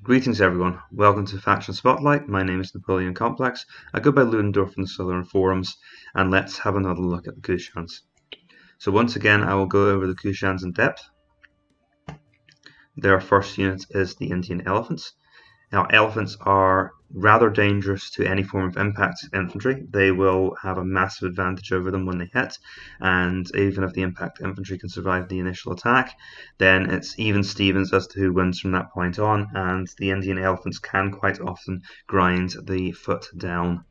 Greetings everyone, welcome to Faction Spotlight. My name is Napoleon Complex. I go by Ludendorff in the Southern Forums, and let's have another look at the Kushans. So once again I will go over the Kushans in depth. Their first unit is the Indian elephants. Now elephants are rather dangerous to any form of impact infantry. They will have a massive advantage over them when they hit, and even if the impact infantry can survive the initial attack, then it's even Stevens as to who wins from that point on, and the Indian elephants can quite often grind the foot down.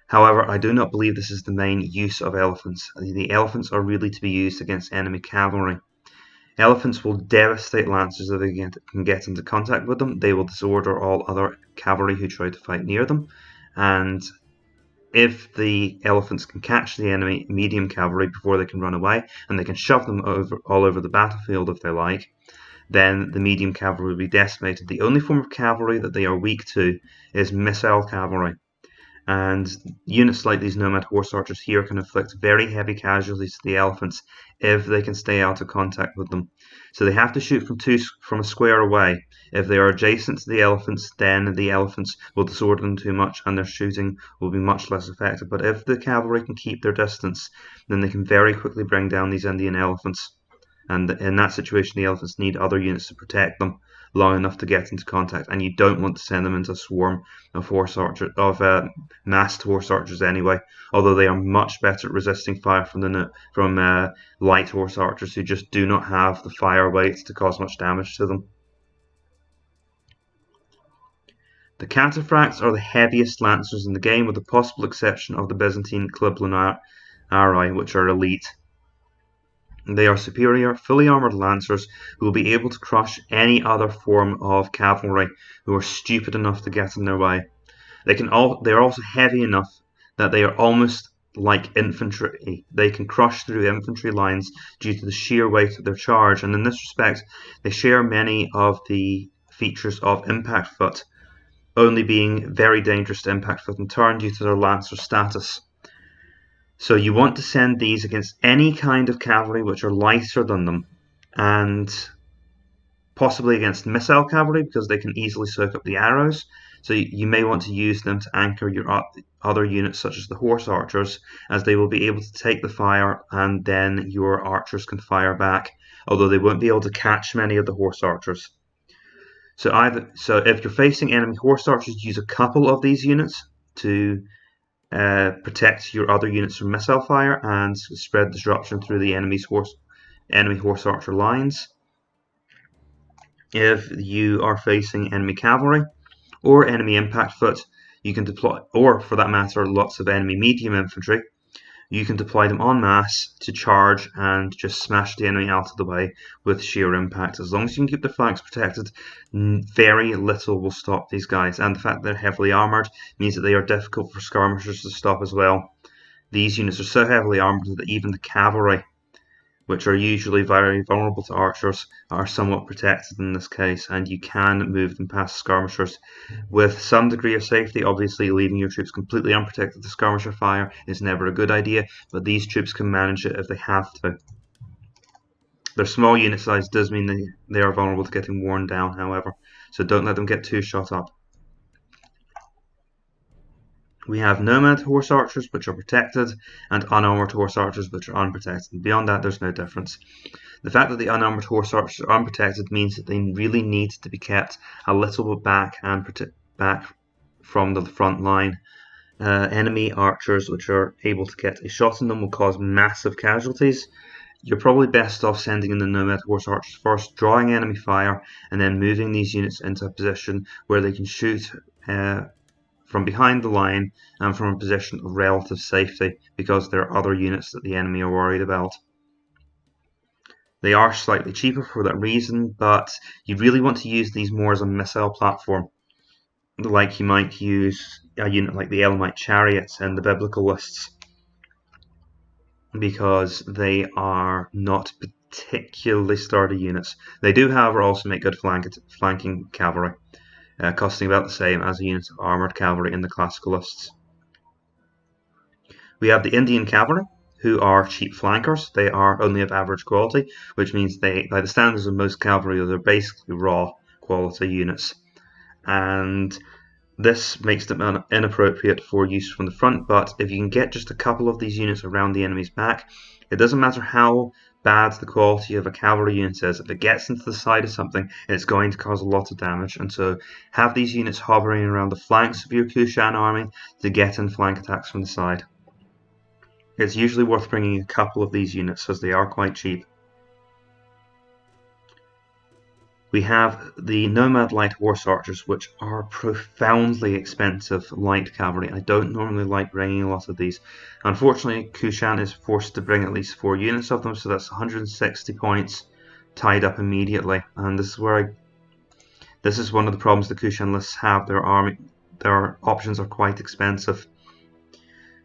However, I do not believe this is the main use of elephants. The elephants are really to be used against enemy cavalry. Elephants will devastate lancers if they can get into contact with them. They will disorder all other cavalry who try to fight near them, and if the elephants can catch the enemy medium cavalry before they can run away, and they can shove them all over the battlefield if they like, then the medium cavalry will be decimated. The only form of cavalry that they are weak to is missile cavalry. And units like these nomad horse archers here can inflict very heavy casualties to the elephants if they can stay out of contact with them. So they have to shoot from a square away. If they are adjacent to the elephants, then the elephants will disorder them too much and their shooting will be much less effective. But if the cavalry can keep their distance, then they can very quickly bring down these Indian elephants. And in that situation, the elephants need other units to protect them long enough to get into contact, and you don't want to send them into a swarm of massed horse archers anyway. Although they are much better at resisting fire from light horse archers who just do not have the fire weight to cause much damage to them. The cataphracts are the heaviest lancers in the game, with the possible exception of the Byzantine clublanari, which are elite. They are superior, fully armoured lancers who will be able to crush any other form of cavalry who are stupid enough to get in their way. They are also heavy enough that they are almost like infantry. They can crush through infantry lines due to the sheer weight of their charge, and in this respect they share many of the features of impact foot, only being very dangerous to impact foot in turn due to their lancer status. So you want to send these against any kind of cavalry which are lighter than them, and possibly against missile cavalry because they can easily soak up the arrows. So you may want to use them to anchor your other units such as the horse archers, as they will be able to take the fire and then your archers can fire back, although they won't be able to catch many of the horse archers. So if you're facing enemy horse archers, use a couple of these units to protect your other units from missile fire and spread disruption through the enemy horse archer lines. If you are facing enemy cavalry or enemy impact foot, you can deploy, or for that matter, lots of enemy medium infantry, you can deploy them en masse to charge and just smash the enemy out of the way with sheer impact. As long as you can keep their flanks protected, very little will stop these guys. And the fact that they're heavily armoured means that they are difficult for skirmishers to stop as well. These units are so heavily armoured that even the cavalry, which are usually very vulnerable to archers, are somewhat protected in this case, and you can move them past skirmishers with some degree of safety. Obviously, leaving your troops completely unprotected to skirmisher fire is never a good idea, but these troops can manage it if they have to. Their small unit size does mean they are vulnerable to getting worn down, however, so don't let them get too shot up. We have nomad horse archers, which are protected, and unarmoured horse archers, which are unprotected. Beyond that, there's no difference. The fact that the unarmoured horse archers are unprotected means that they really need to be kept a little bit back from the front line. Enemy archers, which are able to get a shot in them, will cause massive casualties. You're probably best off sending in the nomad horse archers first, drawing enemy fire, and then moving these units into a position where they can shoot from behind the line and from a position of relative safety, because there are other units that the enemy are worried about. They are slightly cheaper for that reason, but you really want to use these more as a missile platform, like you might use a unit like the Elamite chariots in the biblical lists, because they are not particularly sturdy units. They do, however, also make good flanking cavalry, costing about the same as a unit of armoured cavalry in the classical lists. We have the Indian cavalry, who are cheap flankers. They are only of average quality, which means they, by the standards of most cavalry, they're basically raw quality units. and this makes them inappropriate for use from the front. But if you can get just a couple of these units around the enemy's back, it doesn't matter how bad the quality of a cavalry unit is. If it gets into the side of something, it's going to cause a lot of damage. And so have these units hovering around the flanks of your Kushan army to get in flank attacks from the side. It's usually worth bringing a couple of these units as they are quite cheap. We have the nomad light horse archers, which are profoundly expensive light cavalry. I don't normally like bringing a lot of these. Unfortunately, Kushan is forced to bring at least 4 units of them, so that's 160 points tied up immediately. And this is one of the problems the Kushan lists have. Their options are quite expensive.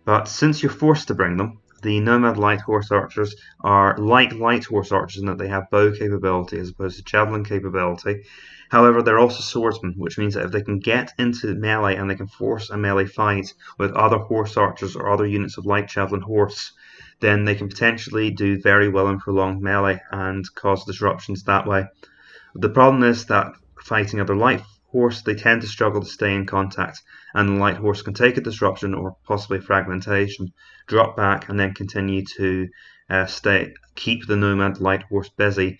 But since you're forced to bring them, the nomad light horse archers are like light horse archers in that they have bow capability as opposed to javelin capability. However, they're also swordsmen, which means that if they can get into melee and they can force a melee fight with other horse archers or other units of light javelin horse, then they can potentially do very well in prolonged melee and cause disruptions that way. The problem is that fighting other light horse, they tend to struggle to stay in contact, and the light horse can take a disruption or possibly fragmentation, drop back, and then continue to keep the nomad light horse busy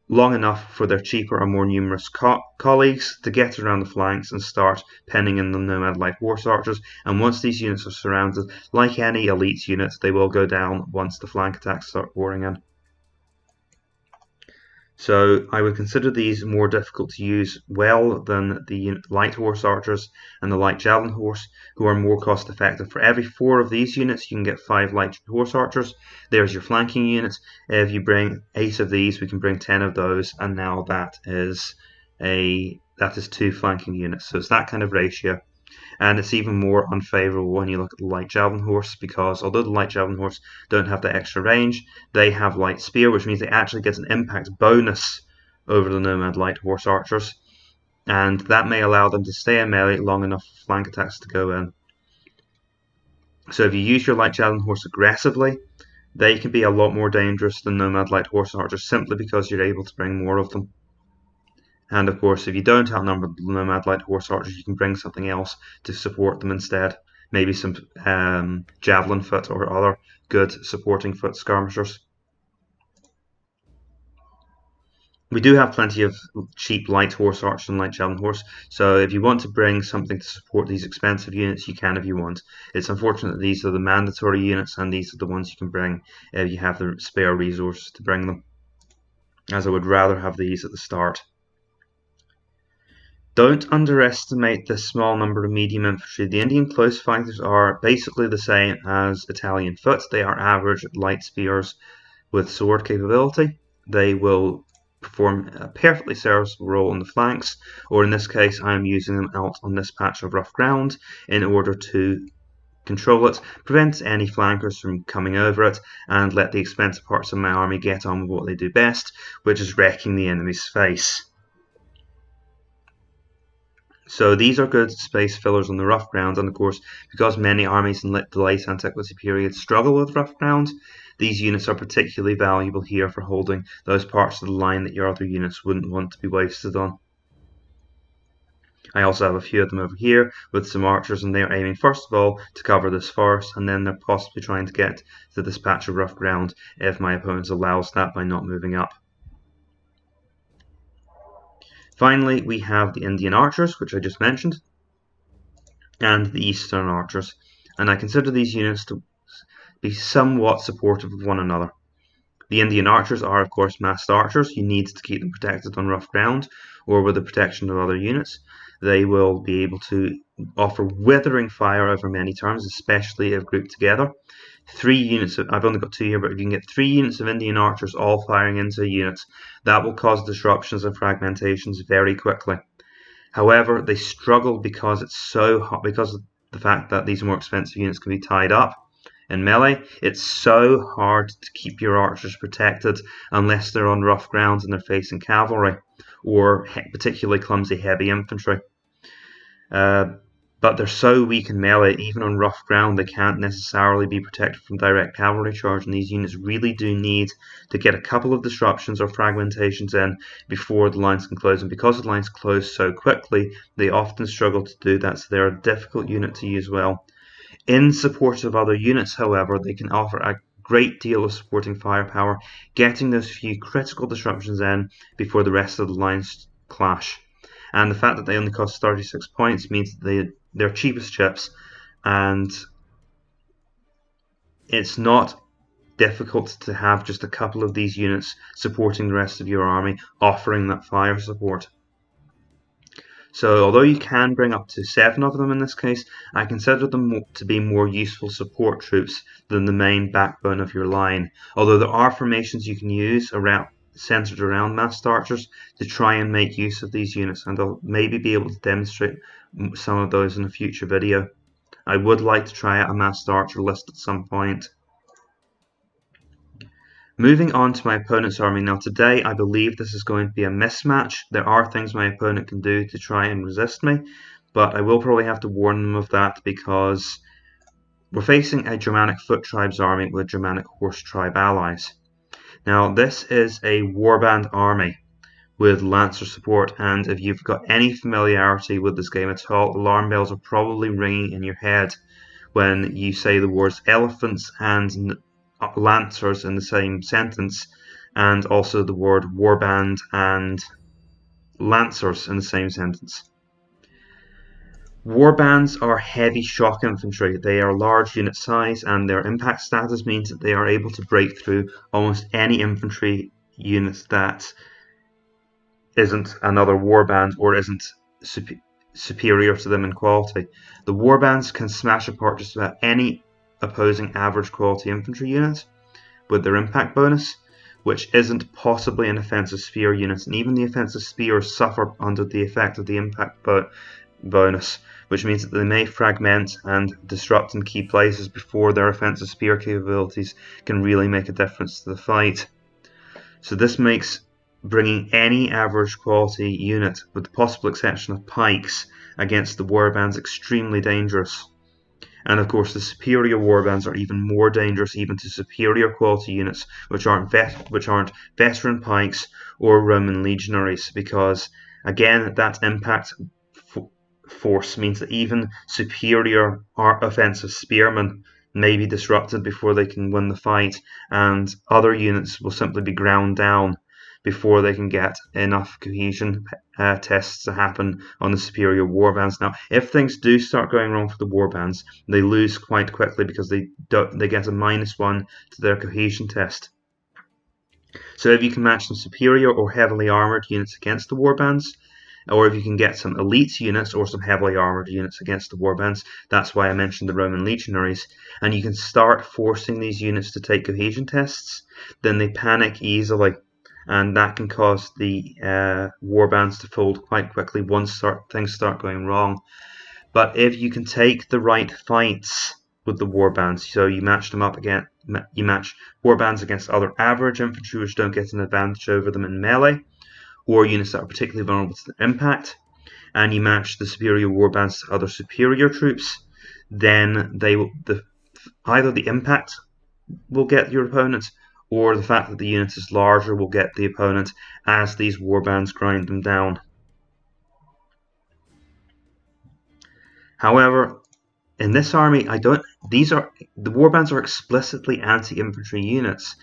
long enough for their cheaper or more numerous colleagues to get around the flanks and start penning in the nomad light horse archers. And once these units are surrounded, like any elite units, they will go down once the flank attacks start pouring in. So I would consider these more difficult to use well than the light horse archers and the light javelin horse, who are more cost effective. For every 4 of these units, you can get 5 light horse archers. There's your flanking units. If you bring 8 of these, we can bring 10 of those, and now that is 2 flanking units. So it's that kind of ratio. And it's even more unfavourable when you look at the light javelin horse, because although the light javelin horse don't have the extra range, they have light spear, which means they actually get an impact bonus over the nomad light horse archers, and that may allow them to stay in melee long enough for flank attacks to go in. So if you use your light javelin horse aggressively, they can be a lot more dangerous than nomad light horse archers simply because you're able to bring more of them. And of course, if you don't outnumber the nomad light horse archers, you can bring something else to support them instead. Maybe some javelin foot or other good supporting foot skirmishers. We do have plenty of cheap light horse archers and light javelin horse, so if you want to bring something to support these expensive units, you can if you want. It's unfortunate that these are the mandatory units, and these are the ones you can bring if you have the spare resources to bring them, as I would rather have these at the start. Don't underestimate this small number of medium infantry. The Indian close fighters are basically the same as Italian foot. They are average light spears with sword capability. They will perform a perfectly serviceable role on the flanks, or in this case I am using them out on this patch of rough ground in order to control it, prevent any flankers from coming over it, and let the expensive parts of my army get on with what they do best, which is wrecking the enemy's face. So these are good space fillers on the rough ground, and of course, because many armies in the late Antiquity period struggle with rough ground, these units are particularly valuable here for holding those parts of the line that your other units wouldn't want to be wasted on. I also have a few of them over here with some archers, and they are aiming first of all to cover this forest, and then they're possibly trying to get to this patch of rough ground if my opponent allows that by not moving up. Finally, we have the Indian archers, which I just mentioned, and the Eastern archers, and I consider these units to be somewhat supportive of one another. The Indian archers are, of course, massed archers. You need to keep them protected on rough ground or with the protection of other units. They will be able to offer withering fire over many turns, especially if grouped together. 3 units, I've only got 2 here, but if you can get 3 units of Indian archers all firing into units, that will cause disruptions and fragmentations very quickly. However, they struggle because it's so hot, because of the fact that these more expensive units can be tied up in melee. It's so hard to keep your archers protected unless they're on rough ground and they're facing cavalry or particularly clumsy heavy infantry. but they're so weak in melee, even on rough ground, they can't necessarily be protected from direct cavalry charge, and these units really do need to get a couple of disruptions or fragmentations in before the lines can close, and because the lines close so quickly, they often struggle to do that, so they're a difficult unit to use well. In support of other units, however, they can offer a great deal of supporting firepower, getting those few critical disruptions in before the rest of the lines clash. And the fact that they only cost 36 points means that they're cheapest chips, and it's not difficult to have just a couple of these units supporting the rest of your army, offering that fire support. So although you can bring up to 7 of them in this case, I consider them to be more useful support troops than the main backbone of your line. Although there are formations you can use centered around massed archers to try and make use of these units, and I'll maybe be able to demonstrate some of those in a future video. I would like to try out a massed archer list at some point. Moving on to my opponent's army. Now today I believe this is going to be a mismatch. There are things my opponent can do to try and resist me, but I will probably have to warn them of that because we're facing a Germanic foot tribes army with Germanic horse tribe allies. Now this is a warband army with lancer support, and if you've got any familiarity with this game at all, alarm bells are probably ringing in your head when you say the words elephants and lancers in the same sentence, and also the word warband and lancers in the same sentence. Warbands are heavy shock infantry. They are large unit size, and their impact status means that they are able to break through almost any infantry unit that isn't another warband or isn't superior to them in quality. The warbands can smash apart just about any opposing average quality infantry unit with their impact bonus, which isn't possibly an offensive spear unit, and even the offensive spears suffer under the effect of the impact bonus, which means that they may fragment and disrupt in key places before their offensive spear capabilities can really make a difference to the fight. So this makes bringing any average quality unit, with the possible exception of pikes, against the warbands extremely dangerous. And of course the superior warbands are even more dangerous even to superior quality units which aren't veteran pikes or Roman legionaries, because again that impact force means that even superior offensive spearmen may be disrupted before they can win the fight, and other units will simply be ground down before they can get enough cohesion tests to happen on the superior warbands. Now, if things do start going wrong for the warbands, they lose quite quickly because they get a -1 to their cohesion test. So if you can match some superior or heavily armoured units against the warbands, or if you can get some elite units or some heavily armoured units against the warbands, that's why I mentioned the Roman legionaries, and you can start forcing these units to take cohesion tests, then they panic easily, and that can cause the warbands to fold quite quickly once things start going wrong. But if you can take the right fights with the warbands, so you match them up again, you match warbands against other average infantry which don't get an advantage over them in melee, or units that are particularly vulnerable to the impact, and you match the superior warbands to other superior troops, then either the impact will get your opponent, or the fact that the unit is larger will get the opponent as these warbands grind them down. However, in this army, the warbands are explicitly anti-infantry units,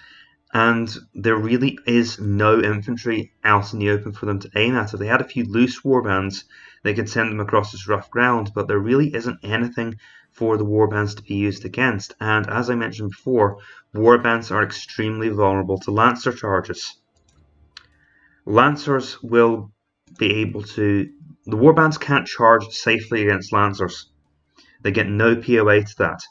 and there really is no infantry out in the open for them to aim at. If they had a few loose warbands, they could send them across this rough ground, but there really isn't anything for the warbands to be used against. And as I mentioned before, warbands are extremely vulnerable to lancer charges. Lancers will be able to... The warbands can't charge safely against lancers. They get no POA to that.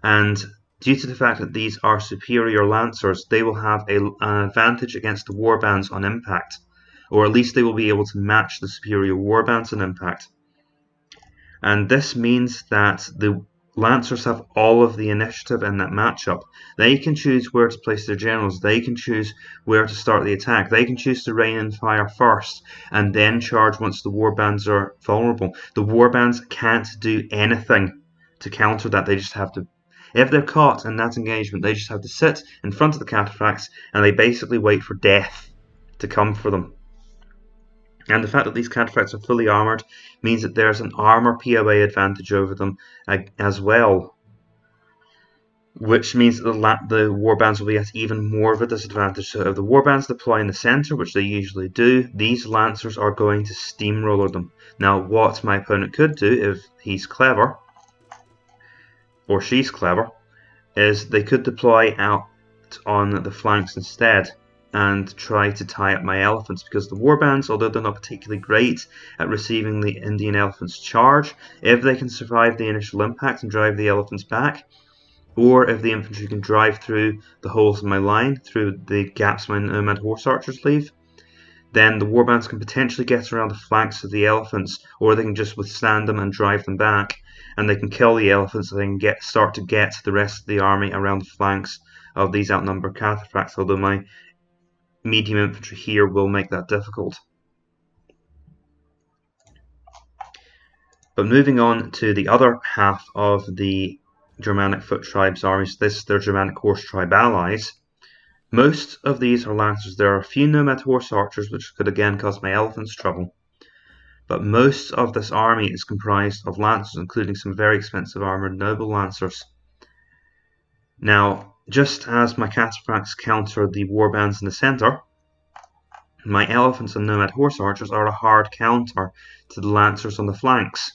And due to the fact that these are superior lancers, they will have an advantage against the warbands on impact, or at least they will be able to match the superior warbands on impact. And this means that the Lancers have all of the initiative in that matchup. They can choose where to place their generals. They can choose where to start the attack. They can choose to rain and fire first and then charge once the warbands are vulnerable. The warbands can't do anything to counter that. They just have to, if they're caught in that engagement, they just have to sit in front of the cataphracts and they basically wait for death to come for them. And the fact that these cataphracts are fully armoured means that there's an armour POA advantage over them as well, which means that the warbands will be at even more of a disadvantage. So if the warbands deploy in the centre, which they usually do, these lancers are going to steamroller them. Now, what my opponent could do, if he's clever, or she's clever, is they could deploy out on the flanks instead and try to tie up my elephants, because the warbands, although they're not particularly great at receiving the Indian elephants' charge, if they can survive the initial impact and drive the elephants back, or if the infantry can drive through the holes in my line, through the gaps my nomad horse archers leave, then the warbands can potentially get around the flanks of the elephants, or they can just withstand them and drive them back, and they can kill the elephants so they can start to get the rest of the army around the flanks of these outnumbered cataphracts, although my medium infantry here will make that difficult. But moving on to the other half of the Germanic foot tribes armies, their Germanic horse tribe allies. Most of these are lancers. There are a few nomad horse archers, which could again cause my elephants trouble. But most of this army is comprised of lancers, including some very expensive armoured noble lancers. Now, just as my cataphracts counter the warbands in the centre, my elephants and nomad horse archers are a hard counter to the lancers on the flanks.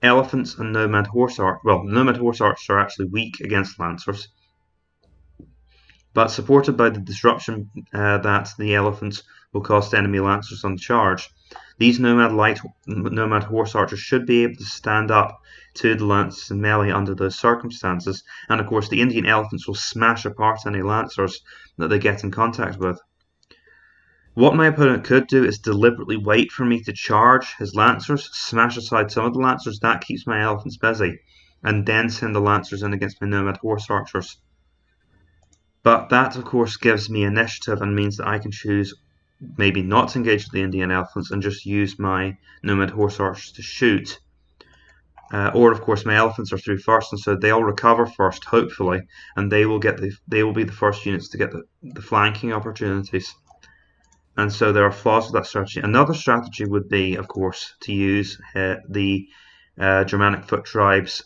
Elephants and nomad horse archers, well, nomad horse archers are actually weak against lancers, but supported by the disruption that the elephants will cost enemy lancers on the charge, these nomad horse archers should be able to stand up to the lancers in melee under those circumstances, and of course the Indian elephants will smash apart any lancers that they get in contact with. What my opponent could do is deliberately wait for me to charge his lancers, smash aside some of the lancers, that keeps my elephants busy, and then send the lancers in against my nomad horse archers. But that, of course, gives me initiative and means that I can choose maybe not to engage with the Indian elephants and just use my nomad horse archers to shoot. Or, of course, my elephants are through first, and so they'll recover first, hopefully, and they will be the first units to get the flanking opportunities. And so there are flaws with that strategy. Another strategy would be, of course, to use the Germanic foot tribes'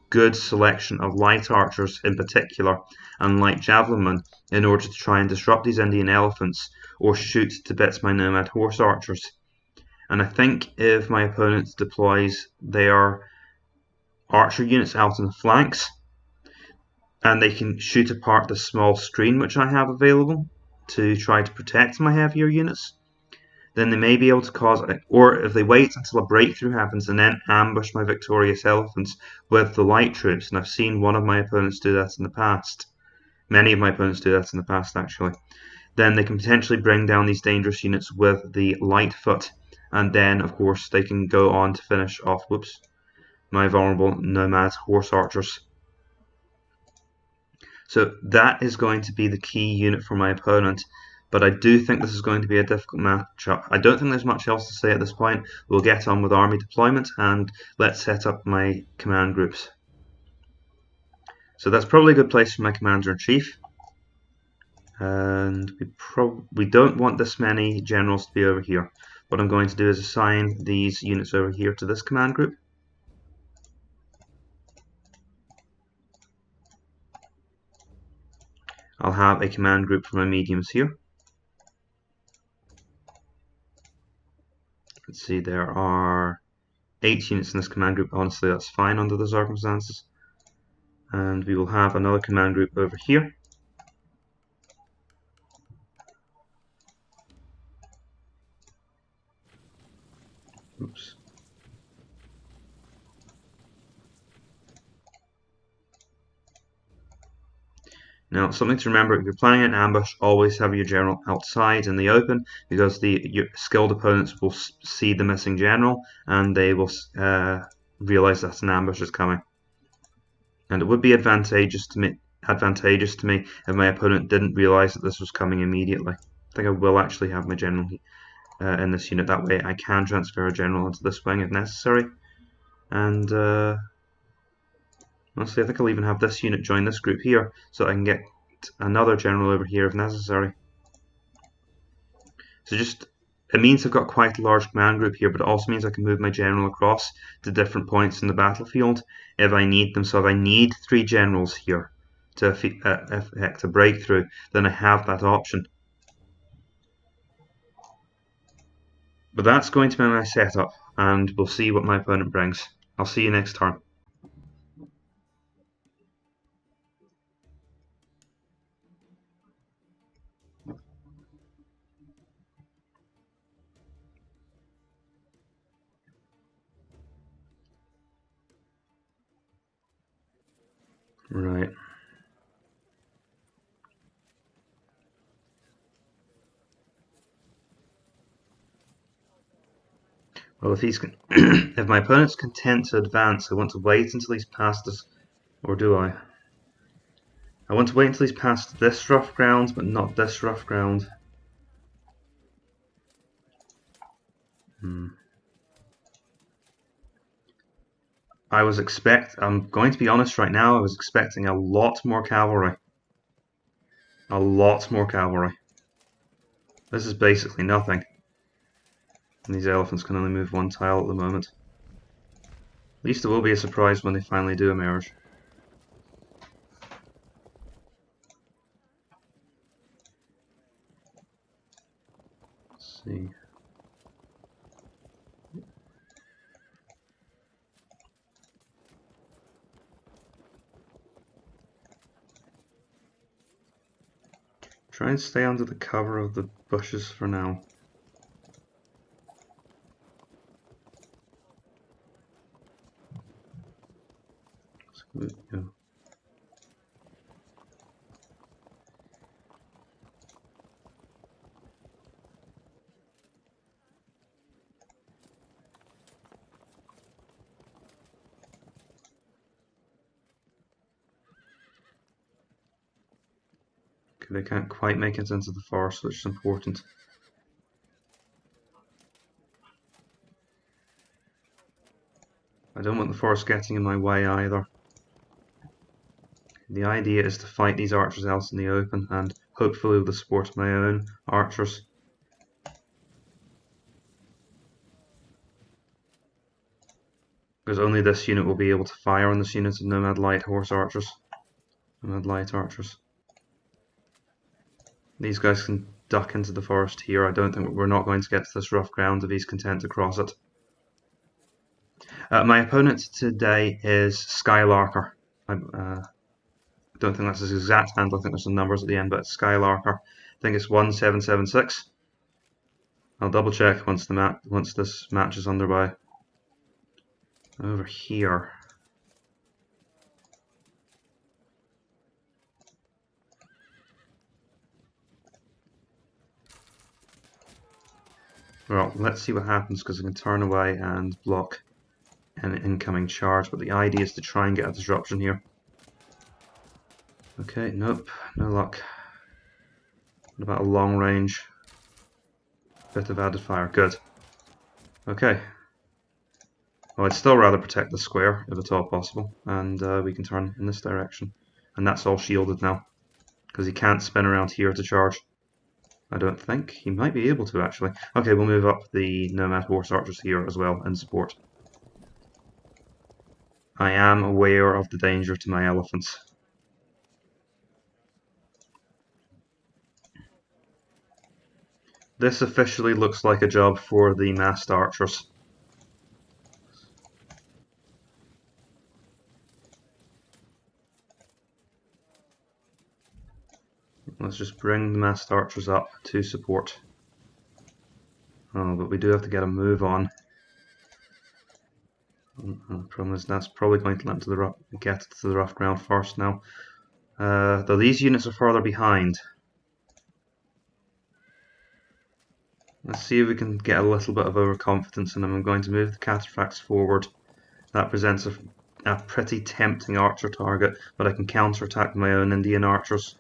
good selection of light archers in particular, and light javelinmen, in order to try and disrupt these Indian elephants or shoot to bits my nomad horse archers. And I think if my opponent deploys their archer units out on the flanks, and they can shoot apart the small screen which I have available to try to protect my heavier units, then they may be able to cause it. Or if they wait until a breakthrough happens and then ambush my victorious elephants with the light troops, and I've seen one of my opponents do that in the past, many of my opponents do that in the past actually, then they can potentially bring down these dangerous units with the light foot, and then of course they can go on to finish off my vulnerable nomad horse archers. So that is going to be the key unit for my opponent, but I do think this is going to be a difficult matchup. I don't think there's much else to say at this point. We'll get on with army deployment, and let's set up my command groups. So that's probably a good place for my commander-in-chief, and we don't want this many generals to be over here. What I'm going to do is assign these units over here to this command group. I'll have a command group for my mediums here. Let's see, there are 8 units in this command group. Honestly, that's fine under the circumstances. And we will have another command group over here. Oops. Now, something to remember, if you're planning an ambush, always have your general outside in the open, because your skilled opponents will see the missing general, and they will realise that an ambush is coming. And it would be advantageous to me if my opponent didn't realise that this was coming immediately. I think I will actually have my general in this unit. That way I can transfer a general into this wing if necessary. And honestly, I think I'll even have this unit join this group here, so I can get another general over here if necessary. So it means I've got quite a large command group here, but it also means I can move my general across to different points in the battlefield if I need them. So if I need 3 generals here to effect a breakthrough, then I have that option. But that's going to be my setup, and we'll see what my opponent brings. I'll see you next turn. Right. Well, if my opponent's content to advance, I want to wait until he's past us, or do I? I want to wait until he's past this rough ground, but not this rough ground. I'm going to be honest right now, I was expecting a lot more cavalry. A lot more cavalry. This is basically nothing. And these elephants can only move 1 tile at the moment. At least it will be a surprise when they finally do emerge. Let's see. Try and stay under the cover of the bushes for now. Yeah. Okay, they can't quite make it into the forest, which is important. I don't want the forest getting in my way either. The idea is to fight these archers out in the open, and hopefully with the support of my own archers. Because only this unit will be able to fire on this unit of nomad light horse archers. Nomad light archers. These guys can duck into the forest here. I don't think we're not going to get to this rough ground if he's content to cross it. My opponent today is Skylarker. I don't think that's his exact handle. I think there's some numbers at the end, but it's Skylarker. I think it's 1776. I'll double check once this match is underway. Over here. Well, let's see what happens, because I can turn away and block an incoming charge, but the idea is to try and get a disruption here. Okay, nope, no luck. What about a long range? Bit of added fire, good. Okay. Well, I'd still rather protect the square, if at all possible, and we can turn in this direction. And that's all shielded now, because he can't spin around here to charge. I don't think. He might be able to, actually. Okay, we'll move up the nomad horse archers here as well in support. I am aware of the danger to my elephants. This officially looks like a job for the massed archers. Let's just bring the massed archers up to support. Oh, but we do have to get a move on. The problem is that's probably going to let them get to the rough ground first now. Though these units are further behind. Let's see if we can get a little bit of overconfidence in them. I'm going to move the cataphracts forward That presents a pretty tempting archer target, but I can counterattack my own Indian archers.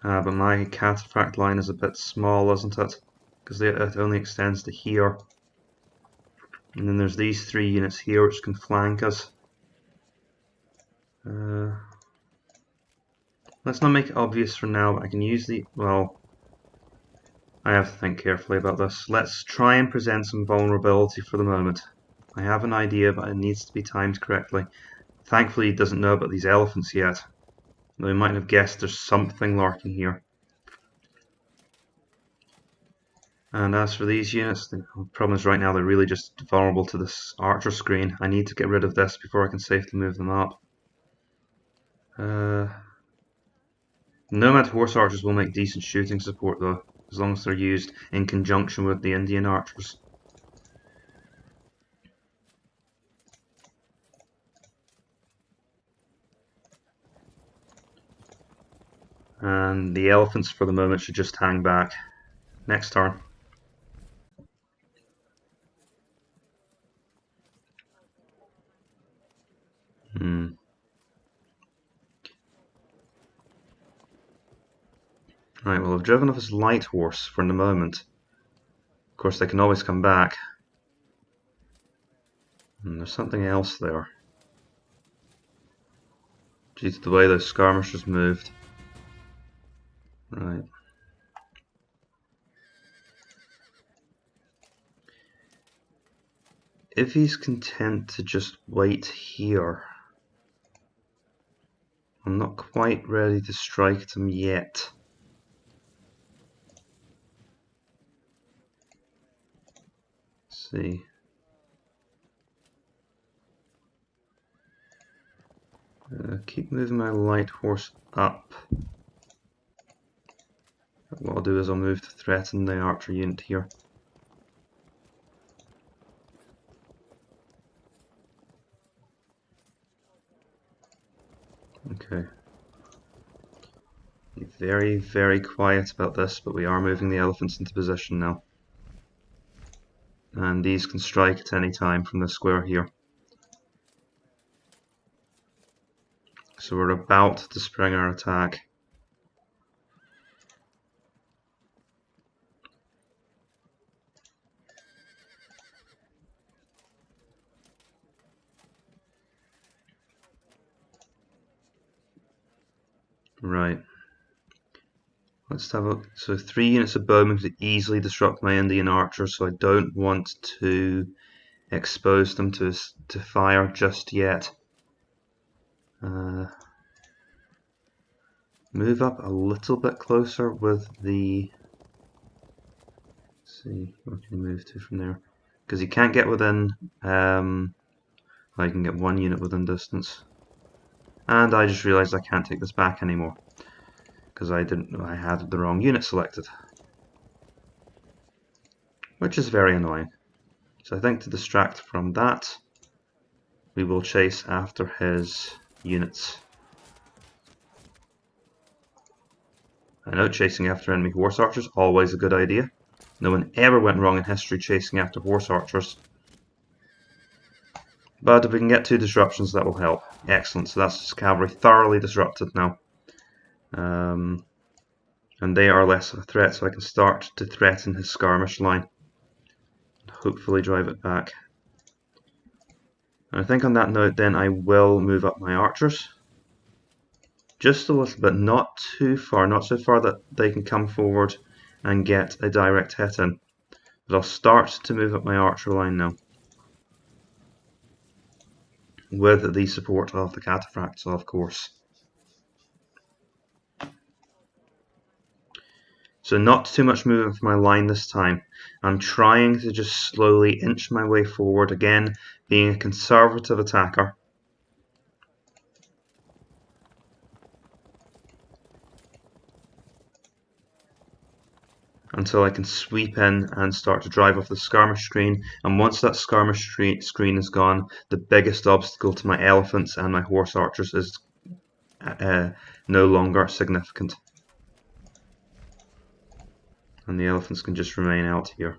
But my cataphract line is a bit small, isn't it? Because it only extends to here. And then there's these 3 units here which can flank us. Let's not make it obvious for now, but I can use the... well, I have to think carefully about this. Let's try and present some vulnerability for the moment. I have an idea, but it needs to be timed correctly. Thankfully, he doesn't know about these elephants yet. Though he might have guessed there's something lurking here. And as for these units, the problem is right now they're really just vulnerable to this archer screen. I need to get rid of this before I can safely move them up. Nomad horse archers will make decent shooting support though, as long as they're used in conjunction with the Indian archers. And the elephants for the moment should just hang back. Next turn. Right, well, I've driven off his light horse for the moment. Of course, they can always come back. And there's something else there. Due to the way those skirmishers moved. Right. If he's content to just wait here, I'm not quite ready to strike at him yet. Let's see. Keep moving my light horse up. What I'll do is I'll move to threaten the archer unit here. Okay. Be very, very quiet about this, but we are moving the elephants into position now. And these can strike at any time from the square here. So we're about to spring our attack. Right. Let's have a look. So 3 units of bowmen could easily disrupt my Indian archers, so I don't want to expose them to fire just yet. Move up a little bit closer with the... Let's see, what can you move to from there? Because you can't get within... I can get 1 unit within distance. And I just realised I can't take this back anymore. Because I had the wrong unit selected. Which is very annoying. So I think to distract from that, we will chase after his units. I know chasing after enemy horse archers, always a good idea. No one ever went wrong in history chasing after horse archers. But if we can get 2 disruptions, that will help. Excellent, so that's his cavalry thoroughly disrupted now. And they are less of a threat, so I can start to threaten his skirmish line. And hopefully drive it back. And I think on that note then I will move up my archers. Just a little bit, not too far, not so far that they can come forward and get a direct hit in. But I'll start to move up my archer line now. With the support of the cataphracts, of course. So not too much movement for my line this time. I'm trying to just slowly inch my way forward, again being a conservative attacker. Until I can sweep in and start to drive off the skirmish screen. And once that skirmish screen is gone, the biggest obstacle to my elephants and my horse archers is no longer significant. And the elephants can just remain out here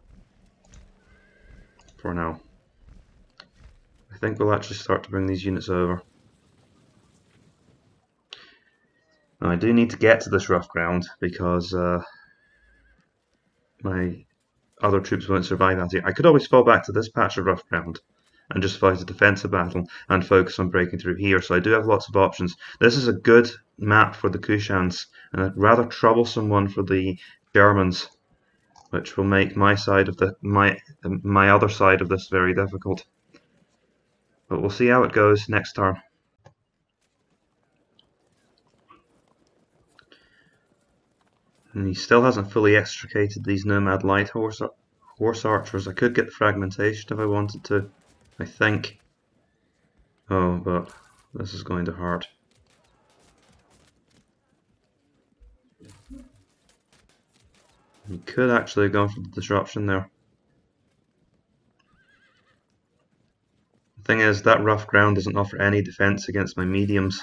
for now. I think we'll actually start to bring these units over. Now, I do need to get to this rough ground because my other troops won't survive out here. I could always fall back to this patch of rough ground and just fight a defensive battle and focus on breaking through here, so I do have lots of options. This is a good map for the Kushans and a rather troublesome one for the Germans, which will make my side of my other side of this very difficult. But we'll see how it goes next turn. And he still hasn't fully extricated these nomad light horse archers. I could get the fragmentation if I wanted to, I think. Oh, but this is going to hurt. He could actually have gone for the disruption there. The thing is, that rough ground doesn't offer any defense against my mediums.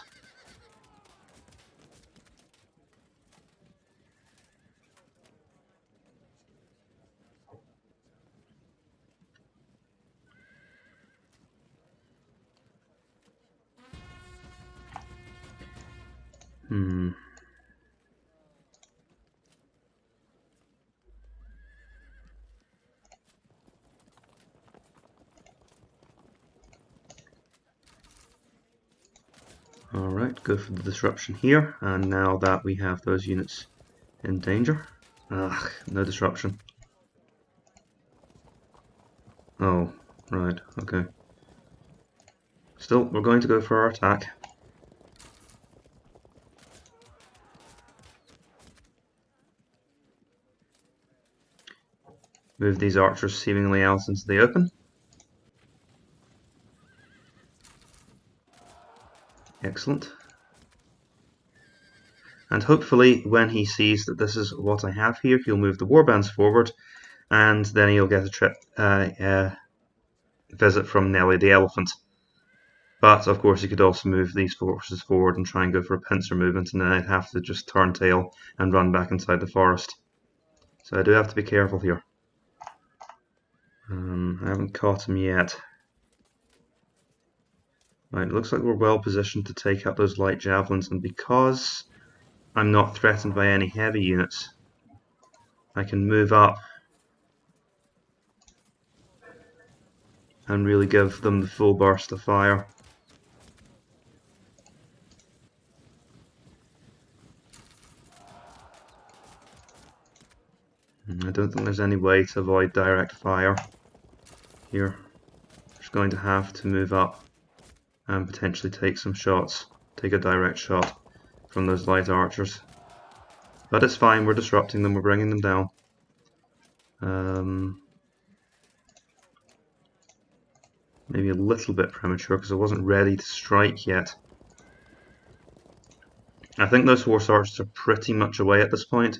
Alright, go for the disruption here, and now that we have those units in danger. Ugh, no disruption. Oh, right, okay. Still, we're going to go for our attack. Move these archers seemingly out into the open. Excellent. And hopefully when he sees that this is what I have here, he'll move the warbands forward, and then he'll get a visit from Nelly the elephant. But of course he could also move these forces forward and try and go for a pincer movement, and then I'd have to just turn tail and run back inside the forest. So I do have to be careful here. I haven't caught him yet. Right, it looks like we're well positioned to take out those light javelins, and because I'm not threatened by any heavy units, I can move up and really give them the full burst of fire. I don't think there's any way to avoid direct fire here. Just going to have to move up and potentially take some shots, take a direct shot from those light archers. But it's fine, we're disrupting them, we're bringing them down. Maybe a little bit premature because I wasn't ready to strike yet. I think those horse archers are pretty much away at this point.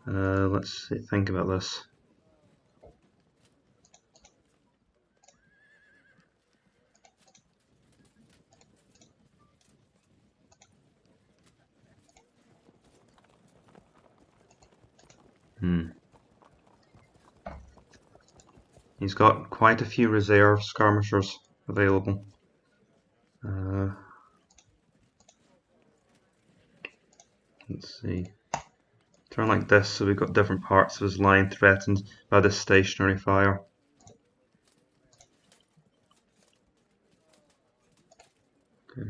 Let's think about this. He's got quite a few reserve skirmishers available. Let's see. Turn like this, so we've got different parts of his line threatened by this stationary fire. Okay.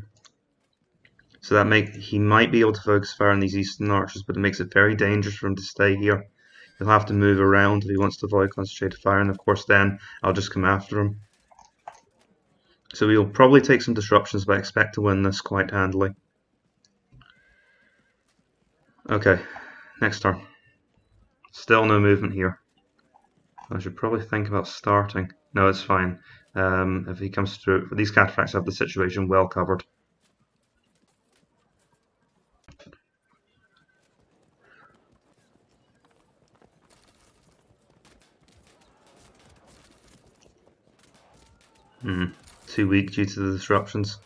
So that he might be able to focus fire on these eastern archers, but it makes it very dangerous for him to stay here. He'll have to move around if he wants to avoid concentrated fire, and of course then I'll just come after him. So we'll probably take some disruptions, but I expect to win this quite handily. Okay, next turn. Still no movement here. I should probably think about starting. No, it's fine. If he comes through, these cataphracts have the situation well covered. Too weak due to the disruptions.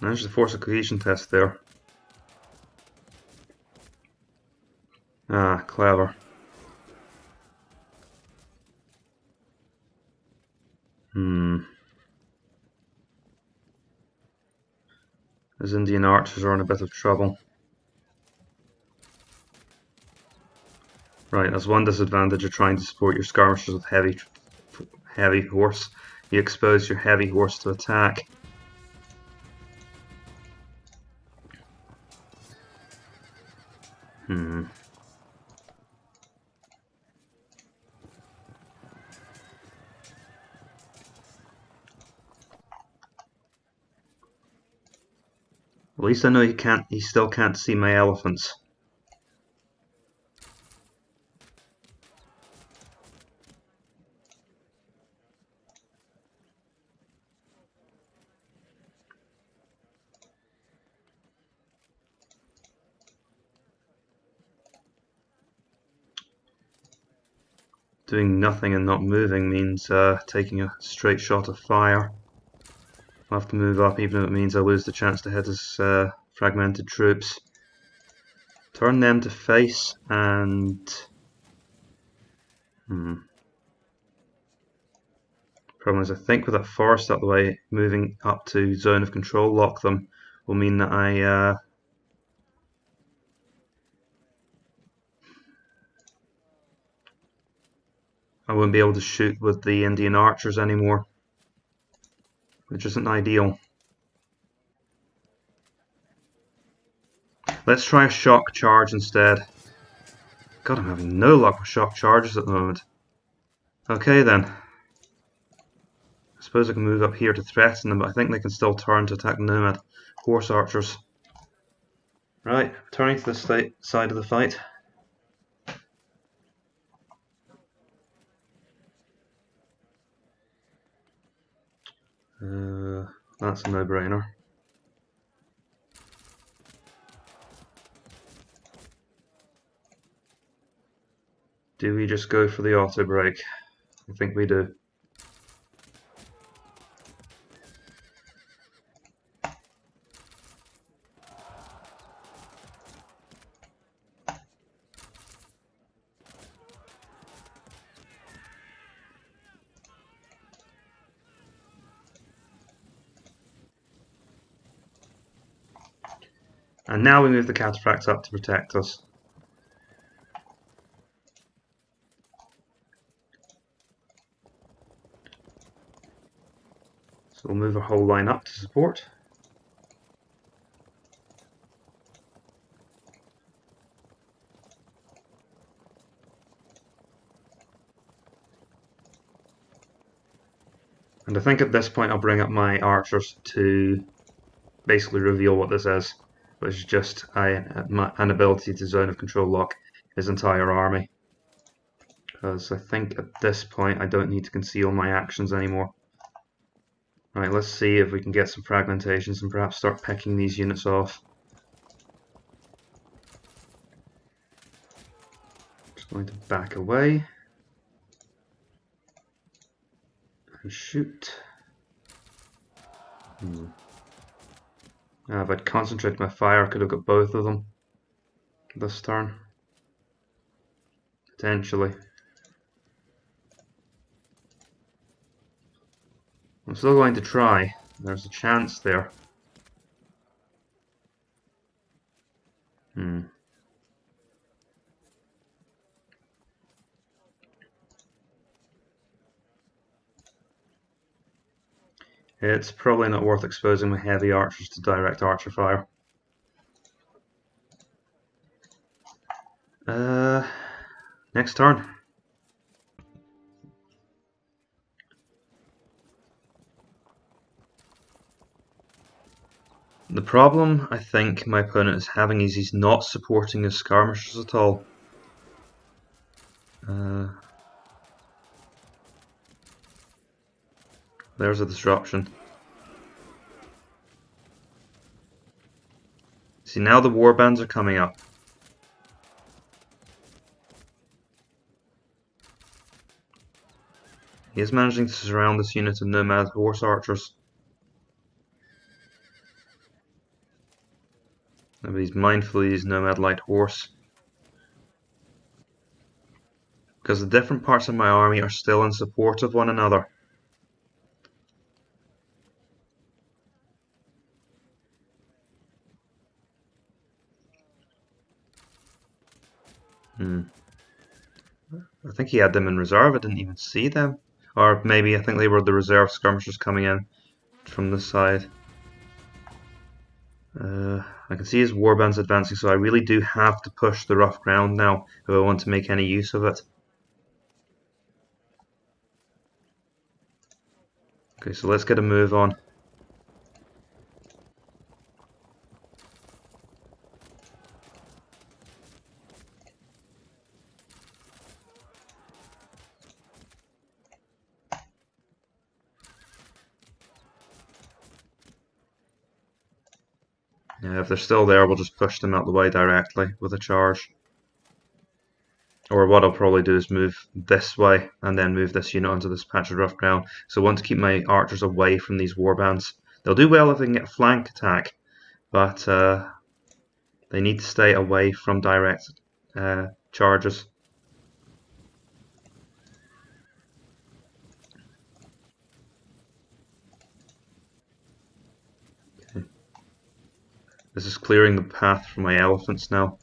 Managed to force a cohesion test there. Ah, clever. Those Indian archers are in a bit of trouble. Right, that's one disadvantage of trying to support your skirmishers with heavy horse. You expose your heavy horse to attack. At least I know he still can't see my elephants. Doing nothing and not moving means taking a straight shot of fire. I'll have to move up even if it means I lose the chance to hit his fragmented troops. Turn them to face and... Problem is, I think with that forest out the way, moving up to zone of control lock them will mean that I won't be able to shoot with the Indian archers anymore, which isn't ideal. Let's try a shock charge instead. God, I'm having no luck with shock charges at the moment. Okay then. I suppose I can move up here to threaten them, but I think they can still turn to attack nomad horse archers. Right, turning to this side of the fight. That's a no-brainer. Do we just go for the auto break? I think we do. And now we move the cataphracts up to protect us. So we'll move our whole line up to support. And I think at this point I'll bring up my archers to basically reveal what this is, which is just an ability to zone of control lock his entire army. Because I think at this point I don't need to conceal my actions anymore. Right, let's see if we can get some fragmentations and perhaps start picking these units off. Just going to back away and shoot. If I'd concentrated my fire, I could have got both of them this turn. Potentially. I'm still going to try. There's a chance there. It's probably not worth exposing my heavy archers to direct archer fire. Next turn. The problem I think my opponent is having is he's not supporting his skirmishers at all. There's a disruption. See, now the warbands are coming up. He is managing to surround this unit of nomad horse archers. But he's mindful he's nomad light horse. Because the different parts of my army are still in support of one another. I think he had them in reserve, I didn't even see them. Or maybe I think they were the reserve skirmishers coming in from this side. I can see his warbands advancing, so I really do have to push the rough ground now if I want to make any use of it. Okay, so let's get a move on. Yeah, if they're still there, we'll just push them out the way directly with a charge. Or what I'll probably do is move this way and then move this unit onto this patch of rough ground. So I want to keep my archers away from these warbands. They'll do well if they can get a flank attack, but they need to stay away from direct charges. Okay. This is clearing the path for my elephants now.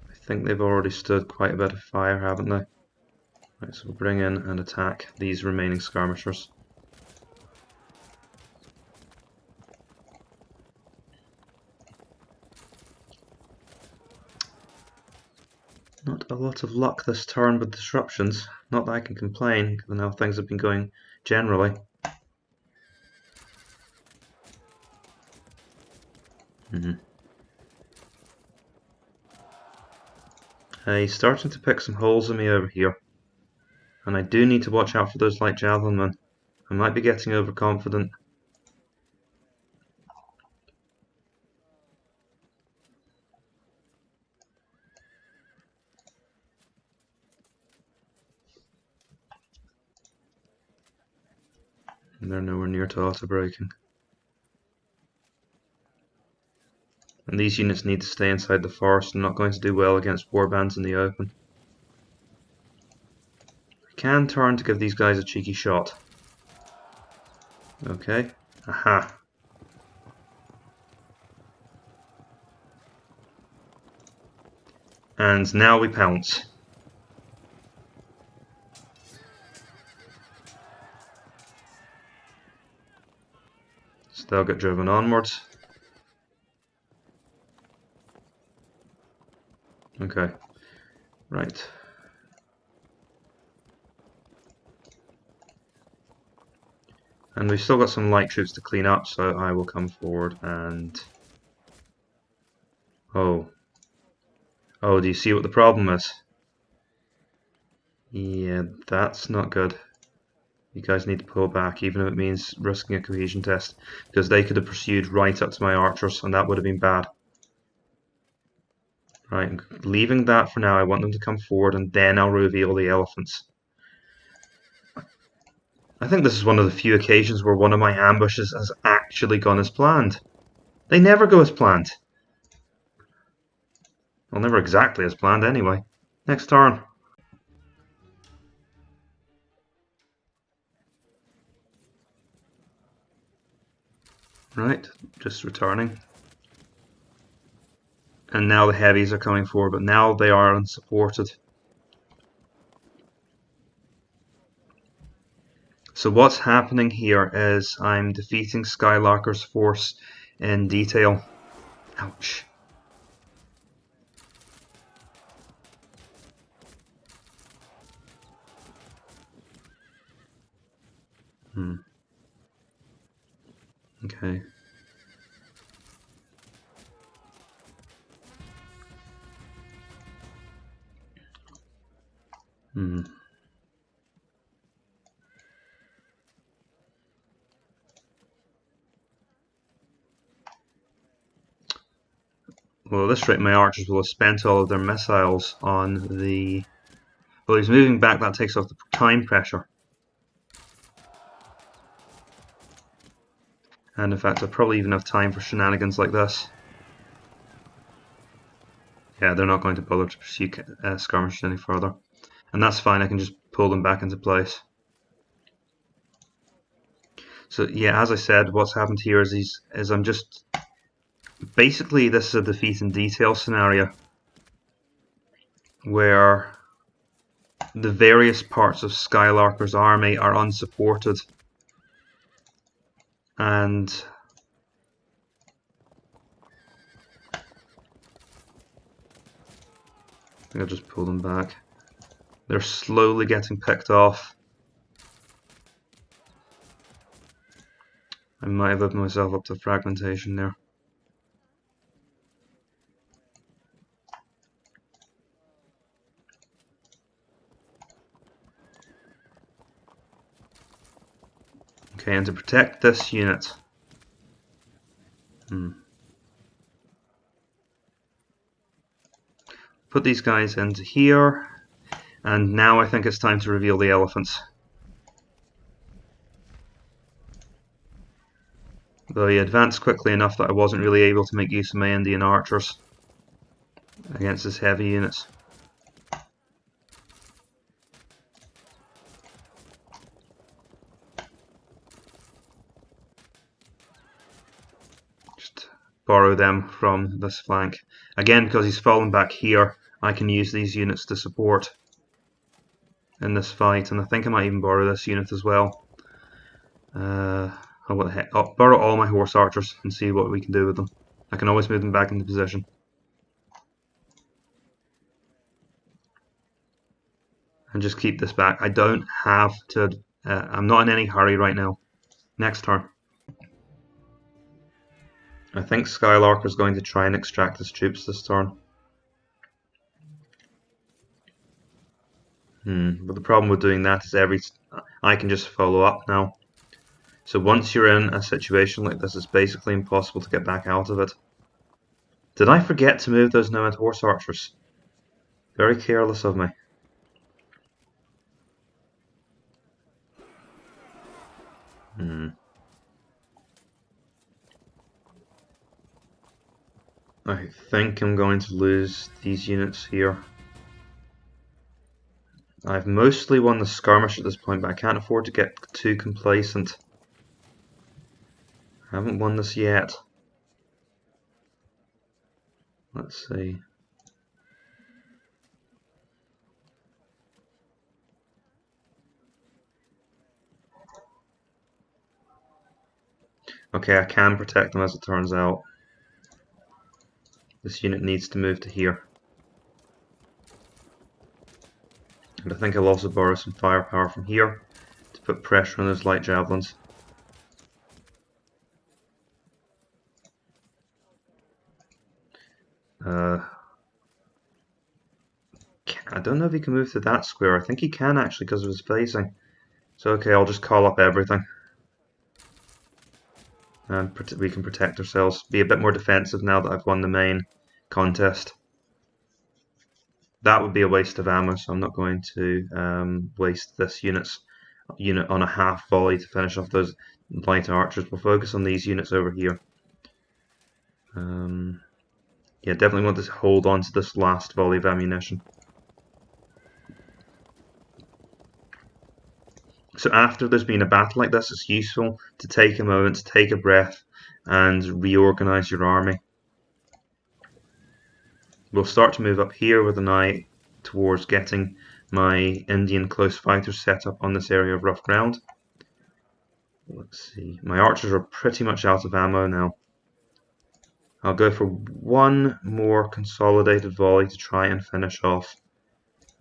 I think they've already stood quite a bit of fire, haven't they? Right, so we'll bring in and attack these remaining skirmishers. Not a lot of luck this turn with disruptions. Not that I can complain, given how things have been going generally. He's starting to pick some holes in me over here. And I do need to watch out for those light javelin men. I might be getting overconfident. And they're nowhere near to auto-breaking. And these units need to stay inside the forest. They're not going to do well against warbands in the open. I can turn to give these guys a cheeky shot. Okay. Aha. And now we pounce. So they'll get driven onwards. Okay. Right. And we've still got some light troops to clean up, so I will come forward and... Oh. Oh, do you see what the problem is? Yeah, that's not good. You guys need to pull back, even if it means risking a cohesion test, because they could have pursued right up to my archers, and that would have been bad. Right, I'm leaving that for now. I want them to come forward, and then I'll reveal the elephants. I think this is one of the few occasions where one of my ambushes has actually gone as planned. They never go as planned. Well, never exactly as planned anyway. Next turn. Right, just returning. And now the heavies are coming forward, but now they are unsupported. So what's happening here is I'm defeating Skylarker's force in detail. Ouch. Okay. Well, at this rate, my archers will have spent all of their missiles on the... Well, he's moving back, that takes off the time pressure. And in fact, I'll probably even have time for shenanigans like this. Yeah, they're not going to bother to pursue skirmishers any further. And that's fine, I can just pull them back into place. So yeah, as I said, what's happened here is I'm just... Basically, this is a defeat in detail scenario, where the various parts of Skylarker's army are unsupported. And I think I'll just pull them back. They're slowly getting picked off. I might have opened myself up to fragmentation there. Okay, and to protect this unit, put these guys into here, and now I think it's time to reveal the elephants. Though he advanced quickly enough that I wasn't really able to make use of my Indian archers against his heavy units. Just borrow them from this flank. Again, because he's fallen back here, I can use these units to support in this fight, and I think I might even borrow this unit as well. What the heck? I'll borrow all my horse archers and see what we can do with them. I can always move them back into position. And just keep this back. I don't have to... I'm not in any hurry right now. Next turn. I think Skylarker is going to try and extract his troops this turn. But the problem with doing that is I can just follow up now. So once you're in a situation like this, it's basically impossible to get back out of it. Did I forget to move those nomad horse archers? Very careless of me. I think I'm going to lose these units here. I've mostly won the skirmish at this point, but I can't afford to get too complacent. I haven't won this yet. Let's see. Okay, I can protect them as it turns out. This unit needs to move to here. And I think I'll also borrow some firepower from here to put pressure on those light javelins. I don't know if he can move to that square. I think he can actually because of his spacing. So okay, I'll just call up everything. And we can protect ourselves. Be a bit more defensive now that I've won the main contest. That would be a waste of ammo, so I'm not going to waste this unit on a half volley to finish off those light archers. We'll focus on these units over here. Yeah, definitely want to hold on to this last volley of ammunition. So after there's been a battle like this, it's useful to take a moment, to take a breath, and reorganize your army. We'll start to move up here with an eye towards getting my Indian close fighters set up on this area of rough ground. Let's see, my archers are pretty much out of ammo now. I'll go for one more consolidated volley to try and finish off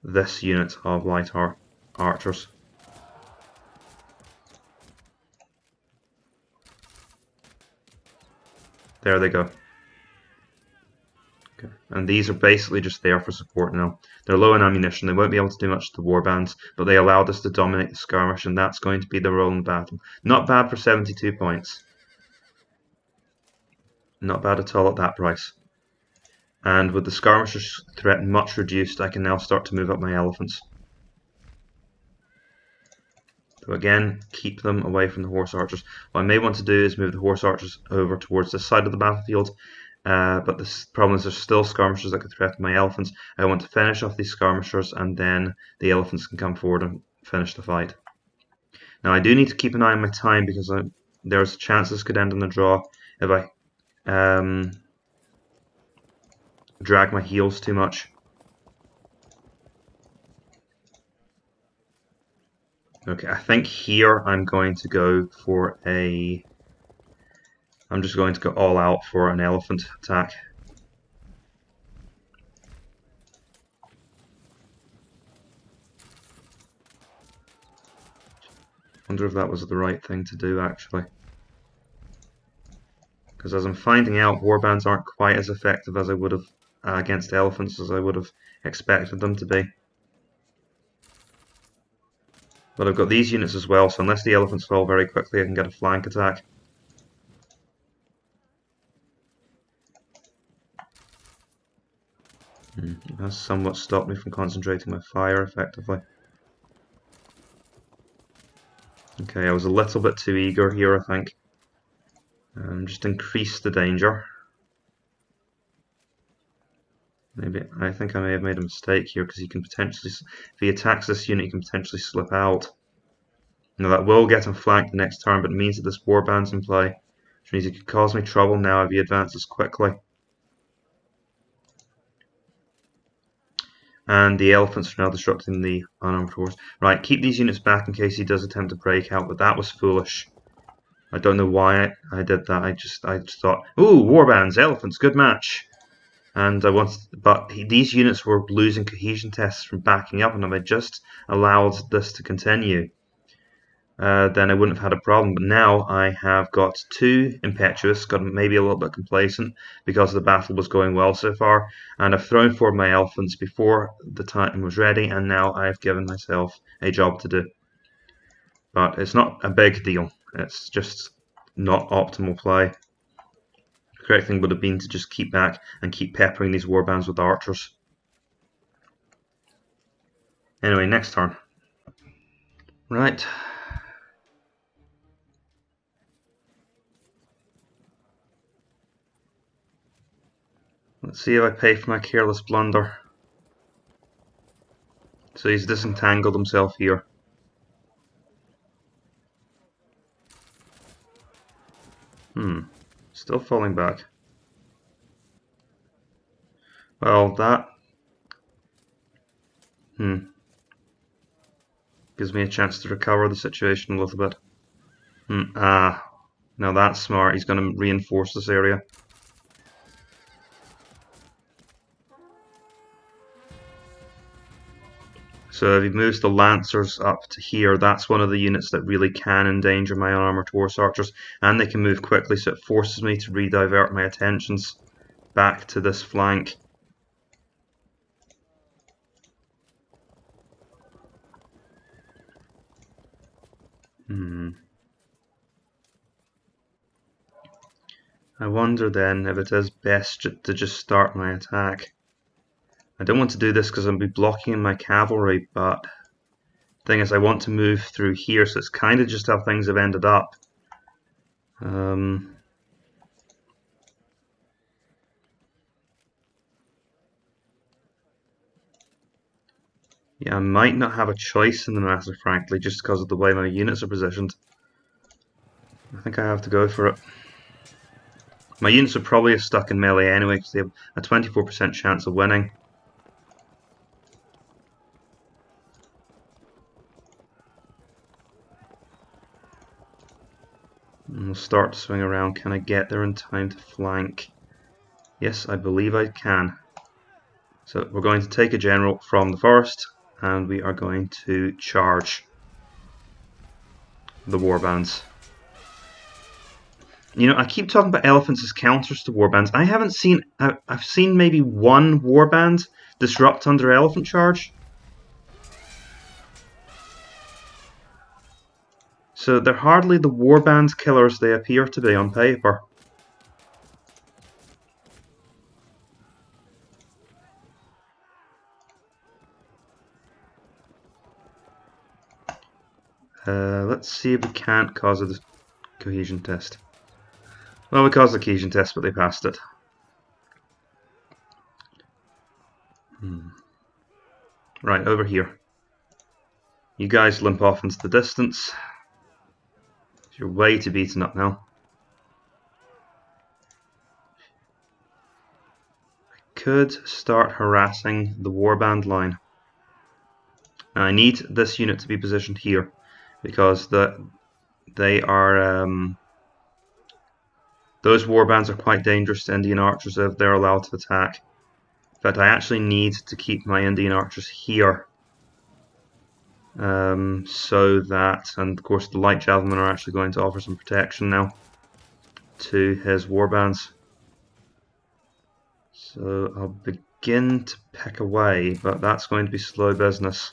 this unit of light archers. There they go. Okay. And these are basically just there for support now. They're low in ammunition, they won't be able to do much to the warbands, but they allowed us to dominate the skirmish, and that's going to be the role in battle. Not bad for 72 points. Not bad at all at that price. And with the skirmishers' threat much reduced, I can now start to move up my elephants. So again, keep them away from the horse archers. What I may want to do is move the horse archers over towards this side of the battlefield, but the problem is there's still skirmishers that could threaten my elephants. I want to finish off these skirmishers, and then the elephants can come forward and finish the fight. Now I do need to keep an eye on my time, because there's a chance this could end in a draw if I drag my heels too much. Okay, I think here I'm going to go for a... I'm just going to go all out for an elephant attack. Wonder if that was the right thing to do, actually. Because as I'm finding out, warbands aren't quite as effective as I would have against elephants as I would have expected them to be. But I've got these units as well, so unless the elephants fall very quickly, I can get a flank attack. It has somewhat stopped me from concentrating my fire effectively. Okay, I was a little bit too eager here, I think. Just increase the danger. Maybe I think I may have made a mistake here, because he can potentially, if he attacks this unit, he can potentially slip out. Now that will get him flanked the next turn, but it means that this warband's in play, which means he could cause me trouble now if he advances quickly. And the elephants are now disrupting the unarmed horse. Right, keep these units back in case he does attempt to break out, but that was foolish. I don't know why I did that. I just thought, ooh, warbands, elephants, good match. And I wanted, but these units were losing cohesion tests from backing up, and if I just allowed this to continue, then I wouldn't have had a problem. But now I have got too impetuous, got maybe a little bit complacent because the battle was going well so far, and I've thrown forward my elephants before the time was ready, and now I've given myself a job to do. But it's not a big deal, it's just not optimal play. The correct thing would have been to just keep back and keep peppering these warbands with archers. Anyway, next turn. Right. Let's see if I pay for my careless blunder. So he's disentangled himself here. Still falling back. Well, that gives me a chance to recover the situation a little bit. Now that's smart. He's going to reinforce this area. So if he moves the Lancers up to here, that's one of the units that really can endanger my unarmoured horse archers, and they can move quickly, so it forces me to redivert my attentions back to this flank. I wonder then if it is best to just start my attack. I don't want to do this because I'll be blocking my cavalry, but the thing is I want to move through here, so it's kind of just how things have ended up. Yeah, I might not have a choice in the matter, frankly, just because of the way my units are positioned. I think I have to go for it. My units are probably stuck in melee anyway, because they have a 24% chance of winning. And we'll start to swing around. Can I get there in time to flank? Yes, I believe I can. So we're going to take a general from the forest, and we are going to charge the warbands. You know, I keep talking about elephants as counters to warbands. I haven't seen... I've seen maybe one warband disrupt under elephant charge. So they're hardly the warband killers they appear to be on paper. Let's see if we can't cause a cohesion test. Well, we caused the cohesion test, but they passed it. Right, over here. You guys limp off into the distance. You're way too beaten up now. I could start harassing the warband line. Now, I need this unit to be positioned here because they are those warbands are quite dangerous to Indian archers if they're allowed to attack. In fact, I actually need to keep my Indian archers here. So that, and of course the light javelin are actually going to offer some protection now to his warbands. So I'll begin to pick away, but that's going to be slow business.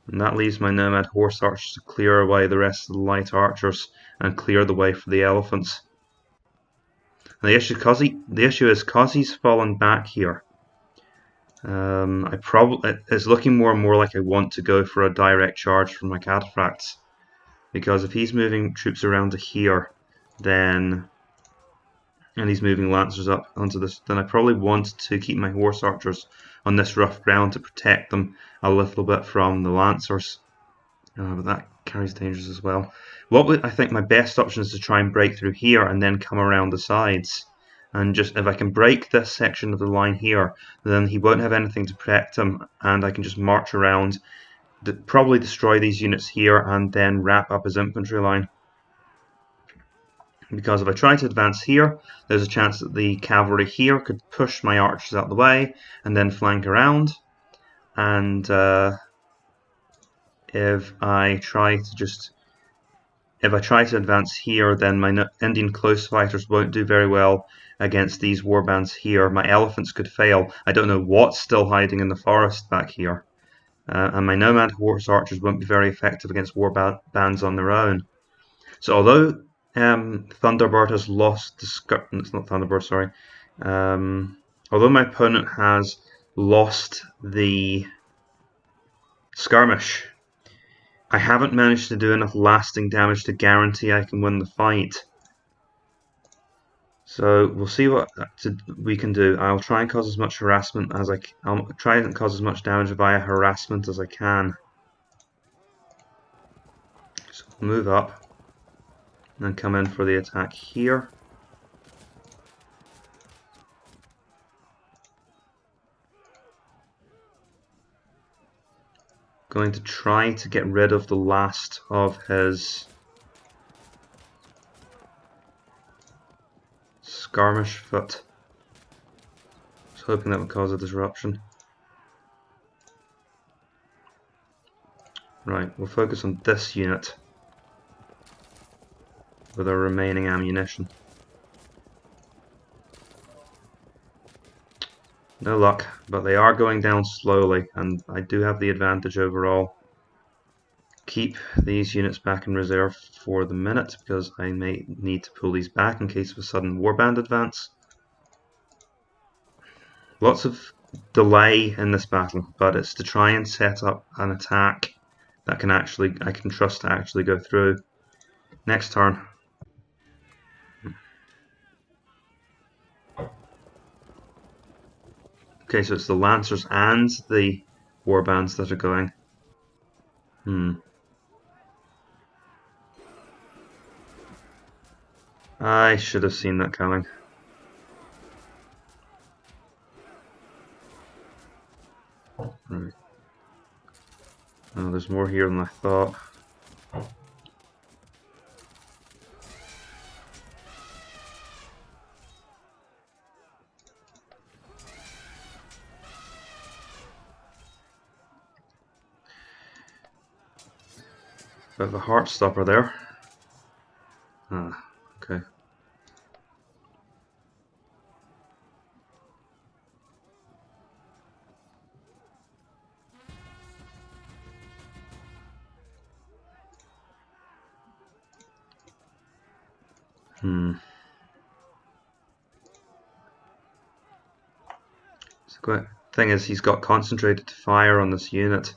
And that leaves my nomad horse archers to clear away the rest of the light archers and clear the way for the elephants. And the issue is because he's fallen back here. It's looking more and more like I want to go for a direct charge from my cataphracts, because if he's moving troops around to here, and he's moving lancers up onto this, then I probably want to keep my horse archers on this rough ground to protect them a little bit from the lancers. But that carries dangers as well. I think my best option is to try and break through here and then come around the sides. And just if I can break this section of the line here, then he won't have anything to protect him, and I can just march around, probably destroy these units here, and then wrap up his infantry line. Because if I try to advance here, there's a chance that the cavalry here could push my archers out of the way and then flank around. And if I try to advance here, then my Indian close fighters won't do very well against these warbands here. My elephants could fail. I don't know what's still hiding in the forest back here. And my nomad horse archers won't be very effective against warbands on their own. So although Thunderbird has lost the it's not Thunderbird, sorry. Although my opponent has lost the skirmish, I haven't managed to do enough lasting damage to guarantee I can win the fight. So we'll see what we can do. I'll try and cause as much harassment as I'll try and cause as much damage via harassment as I can. So we'll move up and come in for the attack here. Going to try to get rid of the last of his skirmish foot. Just hoping that will cause a disruption. Right, we'll focus on this unit with our remaining ammunition. No luck, but they are going down slowly, and I do have the advantage overall. Keep these units back in reserve for the minute, because I may need to pull these back in case of a sudden warband advance. Lots of delay in this battle, but it's to try and set up an attack that I can trust to actually go through. Next turn. Okay, so it's the lancers and the warbands that are going. I should have seen that coming. Right. Oh, there's more here than I thought. Bit of a heart stopper there. Ah, okay. So the thing is, he's got concentrated fire on this unit.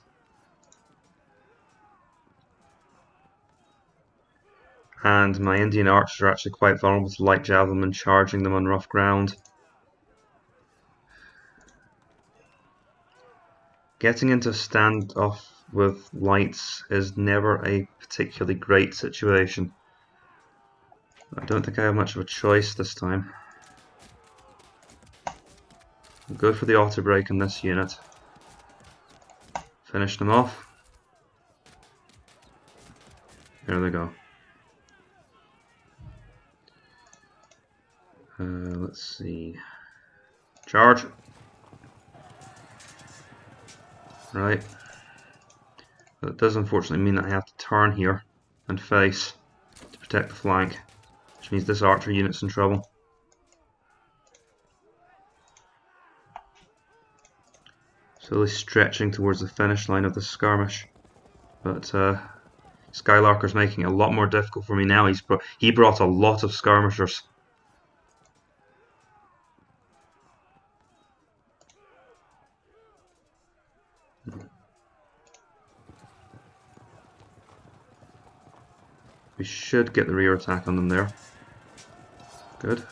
And my Indian archers are actually quite vulnerable to light javelin charging them on rough ground. Getting into standoff with lights is never a particularly great situation. I don't think I have much of a choice this time. I'll go for the auto break in this unit. Finish them off. There they go. Let's see. Charge. Right. That does unfortunately mean that I have to turn here and face to protect the flank, which means this archer unit's in trouble. Slowly stretching towards the finish line of the skirmish, but Skylarker's making it a lot more difficult for me now. He brought a lot of skirmishers. We should get the rear attack on them there. Good.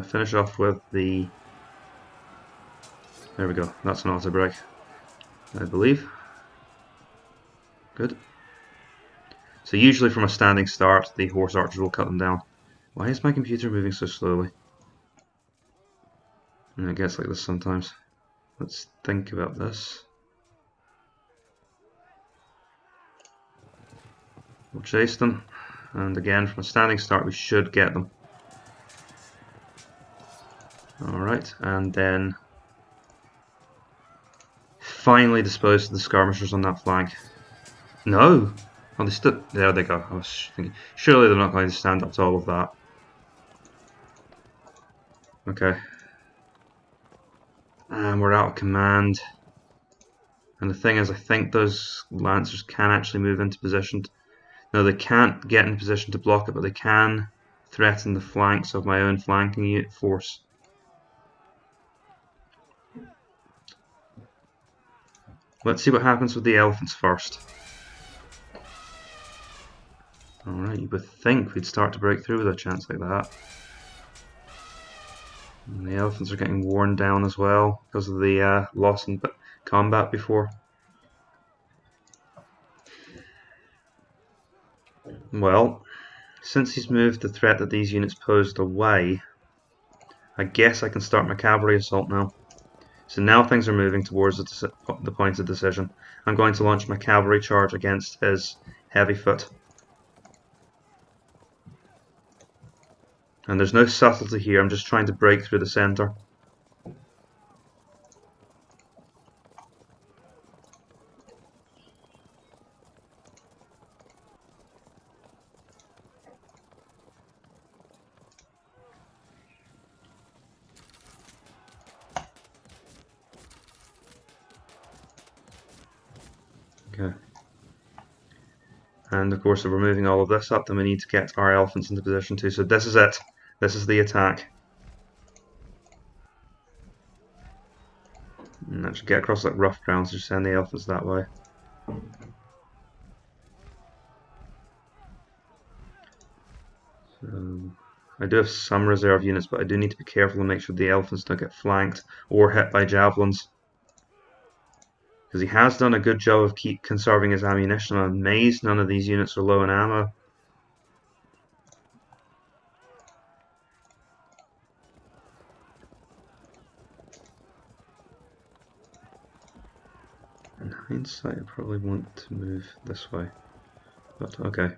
Finish off with the... There we go. That's an auto break, I believe. Good. So usually from a standing start, the horse archers will cut them down. Why is my computer moving so slowly? And it gets like this sometimes. Let's think about this. We'll chase them, and again from a standing start we should get them. Alright, and then finally dispose of the skirmishers on that flank. No! Oh, they stood. There they go. I was thinking, surely they're not going to stand up to all of that. Okay. And we're out of command. And the thing is, I think those lancers can actually move into position. No, they can't get in position to block it, but they can threaten the flanks of my own flanking unit force. Let's see what happens with the elephants first. Alright, you would think we'd start to break through with a chance like that. And the elephants are getting worn down as well because of the loss in combat before. Well, since he's moved the threat that these units posed away, I guess I can start my cavalry assault now. So now things are moving towards the point of decision. I'm going to launch my cavalry charge against his heavy foot. And there's no subtlety here, I'm just trying to break through the centre. Okay. And of course if we're moving all of this up, then we need to get our elephants into position too. So this is it. This is the attack. And that should get across that rough ground, so just send the elephants that way. So I do have some reserve units, but I do need to be careful and make sure the elephants don't get flanked or hit by javelins. Because he has done a good job of conserving his ammunition. I'm amazed none of these units are low in ammo. In hindsight, I probably want to move this way. But okay.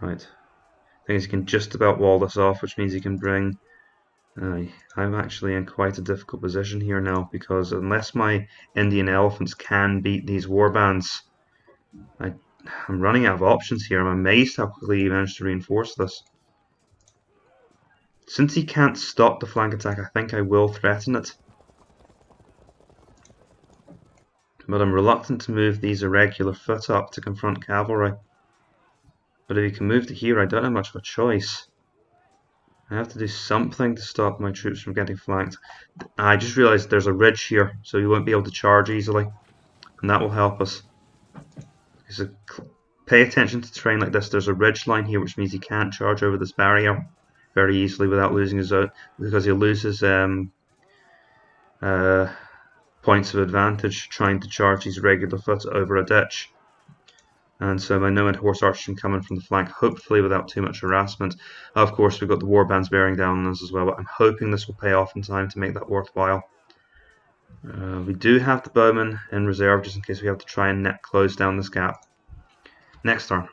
Right. Thing is, you can just about wall this off, which means you can bring... I'm actually in quite a difficult position here now, because unless my Indian elephants can beat these warbands, I'm running out of options here. I'm amazed how quickly he managed to reinforce this. Since he can't stop the flank attack, I think I will threaten it. But I'm reluctant to move these irregular foot up to confront cavalry. But if he can move to here, I don't have much of a choice. I have to do something to stop my troops from getting flanked. I just realised there's a ridge here, so you won't be able to charge easily. And that will help us. Because pay attention to terrain like this. There's a ridge line here, which means he can't charge over this barrier very easily without losing his own, because he'll lose his points of advantage trying to charge his regular foot over a ditch. And so my nomad horse archers can come in from the flank, hopefully without too much harassment. Of course, we've got the warbands bearing down on us as well, but I'm hoping this will pay off in time to make that worthwhile. We do have the bowmen in reserve just in case we have to try and net close down this gap. Next turn.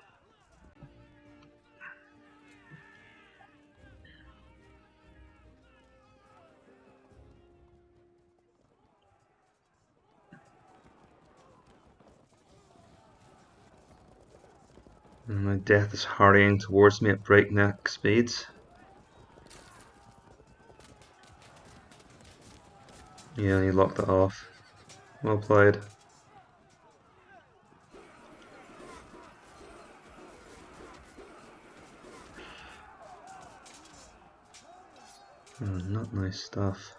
And my death is hurrying towards me at breakneck speeds. Yeah, he locked that off. Well played. Oh, not nice stuff.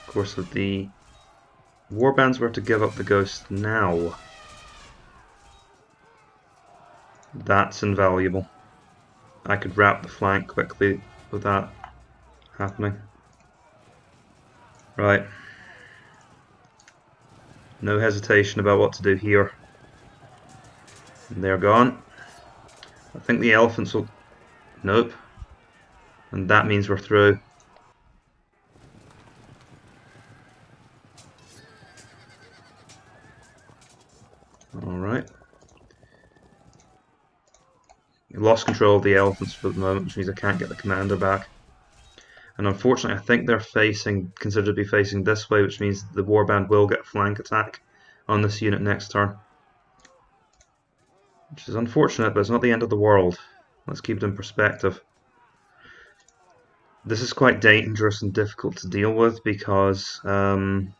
Of course, if the warbands were to give up the ghost now, that's invaluable. I could wrap the flank quickly with that happening. Right. No hesitation about what to do here. And they're gone. I think the elephants will... Nope. And that means we're through. Alright. Lost control of the elephants for the moment, which means I can't get the commander back. And unfortunately, I think they're considered to be facing this way, which means the warband will get a flank attack on this unit next turn. Which is unfortunate, but it's not the end of the world. Let's keep it in perspective. This is quite dangerous and difficult to deal with because the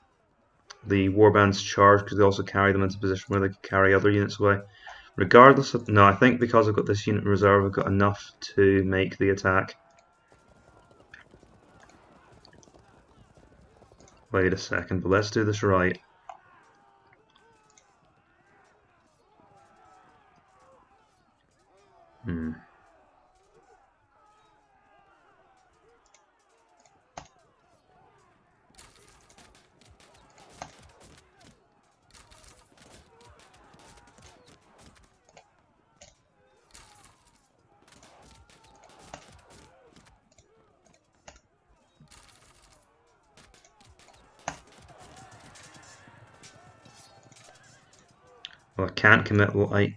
warbands charge because they also carry them into a position where they can carry other units away. Regardless of... No, I think because I've got this unit in reserve, I've got enough to make the attack. Wait a second, but let's do this right. Well, I can't commit my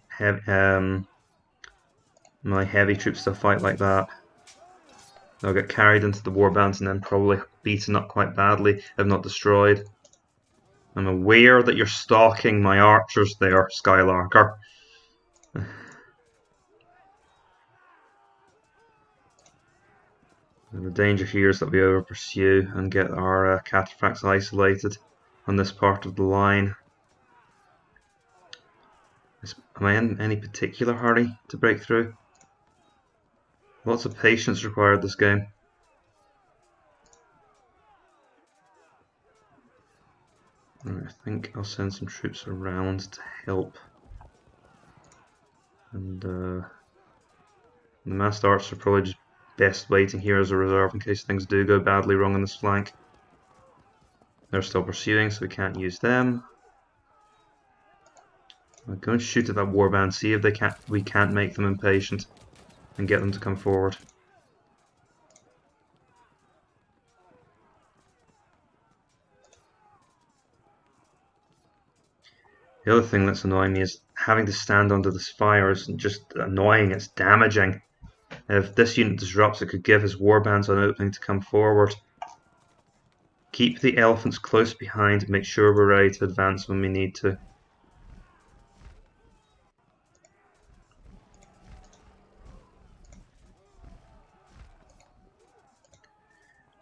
heavy troops to a fight like that. They'll get carried into the warbands and then probably beaten up quite badly, if not destroyed. I'm aware that you're stalking my archers there, Skylarker. The danger here is that we over pursue and get our cataphracts isolated on this part of the line. Am I in any particular hurry to break through? Lots of patience required this game. Right, I think I'll send some troops around to help. And the massed archers are probably just best waiting here as a reserve in case things do go badly wrong on this flank. They're still pursuing, so we can't use them. I'm going to shoot at that warband, see if we can't make them impatient and get them to come forward. The other thing that's annoying me is having to stand under this fire isn't just annoying, it's damaging. If this unit disrupts, it could give his warbands an opening to come forward. Keep the elephants close behind and make sure we're ready to advance when we need to.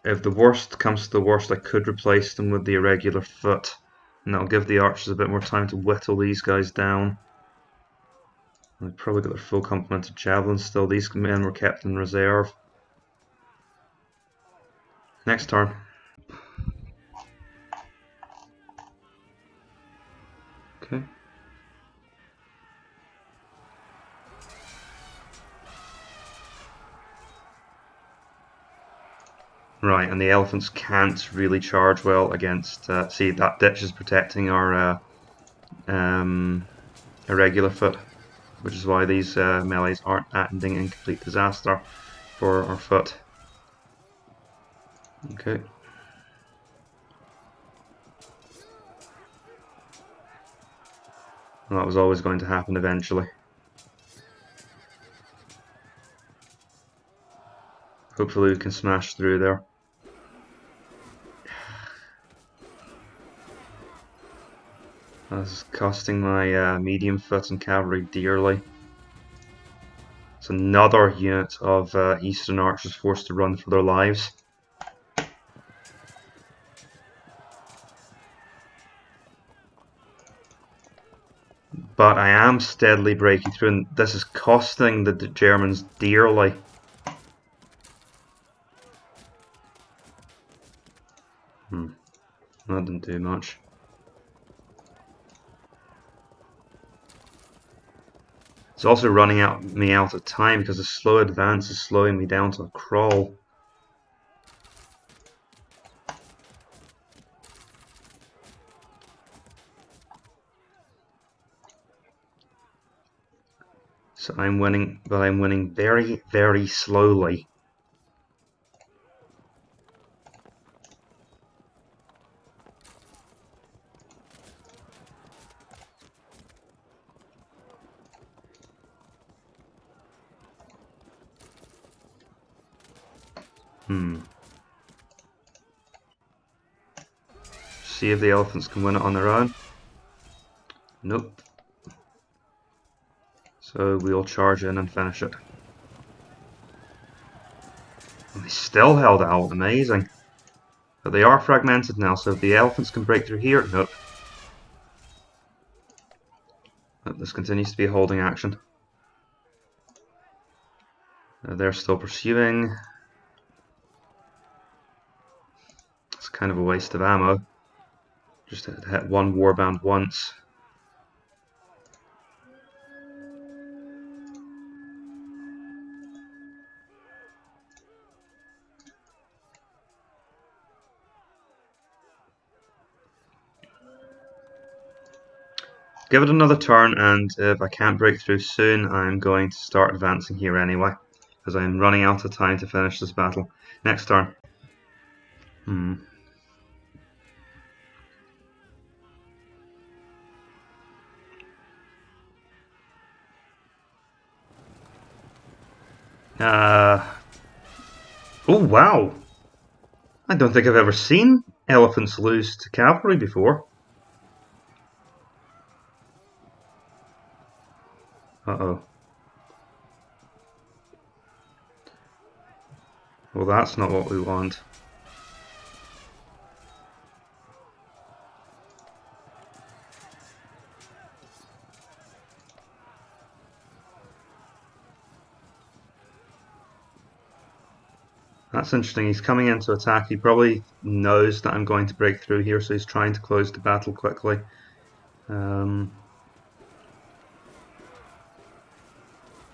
If the worst comes to the worst, I could replace them with the irregular foot, and that'll give the archers a bit more time to whittle these guys down. They've probably got their full complement of javelins still. These men were kept in reserve. Next turn. Right, and the elephants can't really charge well against... see, that ditch is protecting our irregular foot, which is why these melees aren't ending in complete disaster for our foot. Okay. Well, that was always going to happen eventually. Hopefully we can smash through there. That's costing my medium foot and cavalry dearly. It's another unit of Eastern archers forced to run for their lives. But I am steadily breaking through, and this is costing the Germans dearly. That didn't do much. It's also running me out of time because the slow advance is slowing me down to a crawl. So I'm winning, but I'm winning very, very slowly. See if the elephants can win it on their own. Nope. So we'll charge in and finish it. And they still held out, amazing. But they are fragmented now, so if the elephants can break through here, nope. But this continues to be a holding action. They're still pursuing. It's kind of a waste of ammo. Just to hit one warband once. Give it another turn, and if I can't break through soon, I'm going to start advancing here anyway, because I'm running out of time to finish this battle. Next turn. Oh wow! I don't think I've ever seen elephants lose to cavalry before. Uh-oh. Well, that's not what we want. That's interesting. He's coming in to attack. He probably knows that I'm going to break through here, so he's trying to close the battle quickly. And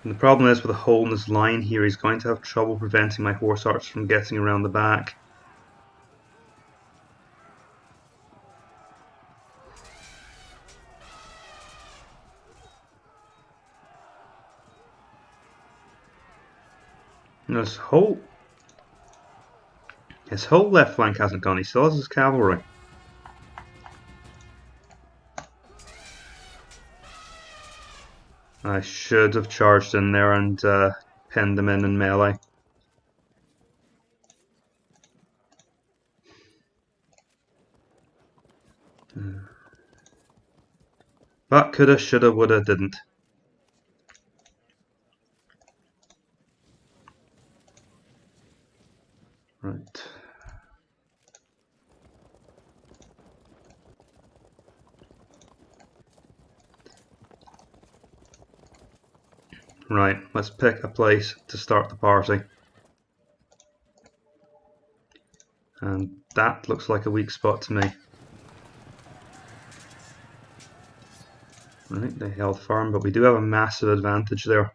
the problem is, with a hole in his line here, he's going to have trouble preventing my horse archers from getting around the back. And his whole left flank hasn't gone. He still has his cavalry. I should have charged in there and pinned them in melee. But coulda, shoulda, woulda, didn't. Right. Right, let's pick a place to start the party. And that looks like a weak spot to me. Right, they held firm, but we do have a massive advantage there.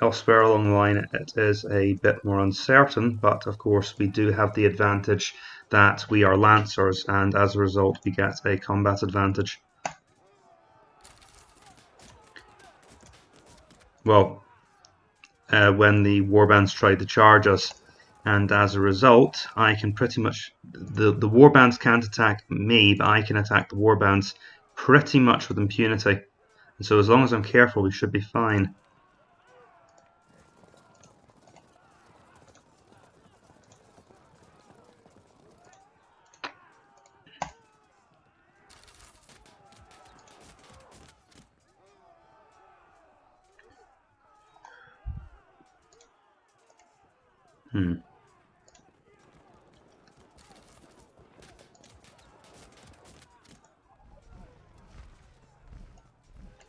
Elsewhere along the line it is a bit more uncertain, but of course we do have the advantage that we are lancers, and as a result we get a combat advantage. Well, when the warbands tried to charge us, and as a result I can pretty much, the warbands can't attack me, but I can attack the warbands pretty much with impunity, and so as long as I'm careful we should be fine.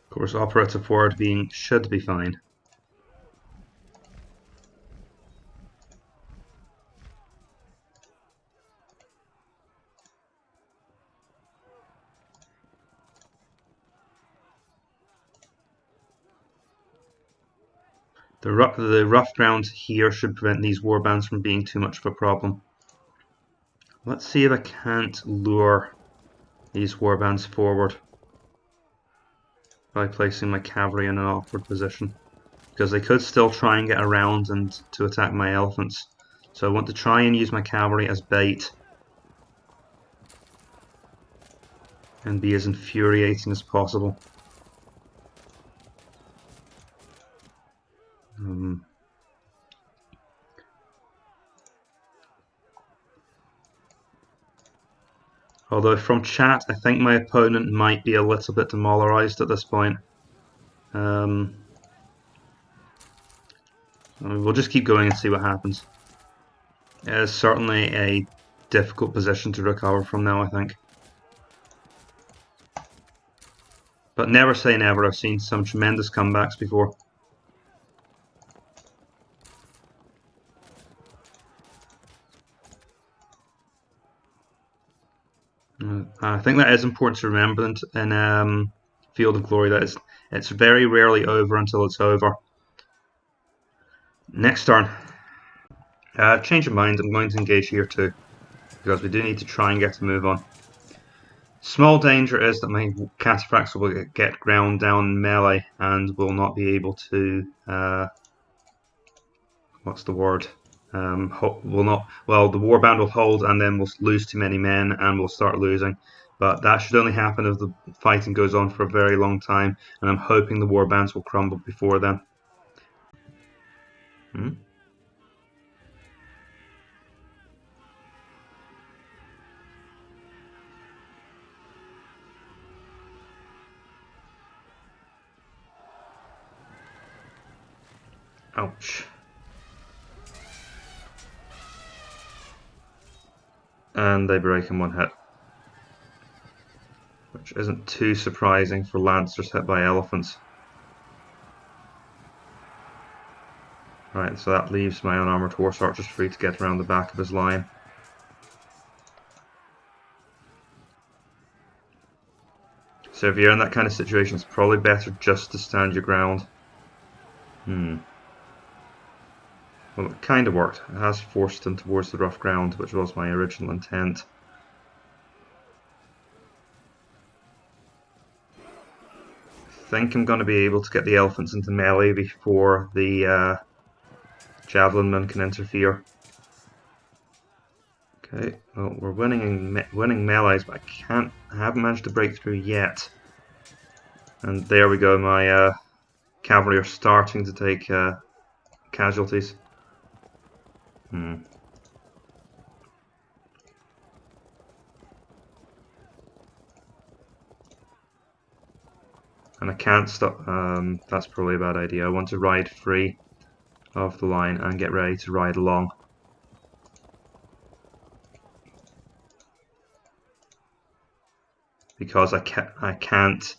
Of course, operative forward being should be fine. The rough ground here should prevent these warbands from being too much of a problem. Let's see if I can't lure these warbands forward by placing my cavalry in an awkward position, because they could still try and get around and to attack my elephants. So I want to try and use my cavalry as bait and be as infuriating as possible. Although from chat, I think my opponent might be a little bit demoralized at this point. I mean, we'll just keep going and see what happens. It is certainly a difficult position to recover from now, I think. But never say never, I've seen some tremendous comebacks before. I think that is important to remember in Field of Glory, that it's very rarely over until it's over. Next turn. Change of mind, I'm going to engage here too, because we do need to try and get a move on. Small danger is that my cataphracts will get ground down in melee and will not be able to, what's the word? Will not. Well, the warband will hold, and then we'll lose too many men, and we'll start losing. But that should only happen if the fighting goes on for a very long time, and I'm hoping the warbands will crumble before then. Ouch. And they break in one hit, which isn't too surprising for lancers hit by elephants. Right, so that leaves my unarmoured horse archers free to get around the back of his line. So if you're in that kind of situation, it's probably better just to stand your ground. Well, it kind of worked. It has forced him towards the rough ground, which was my original intent. I think I'm going to be able to get the elephants into melee before the javelin men can interfere. Okay, well, we're winning melees, but I haven't managed to break through yet. And there we go, my cavalry are starting to take casualties. And I can't stop. That's probably a bad idea. I want to ride free of the line and get ready to ride along. Because I can't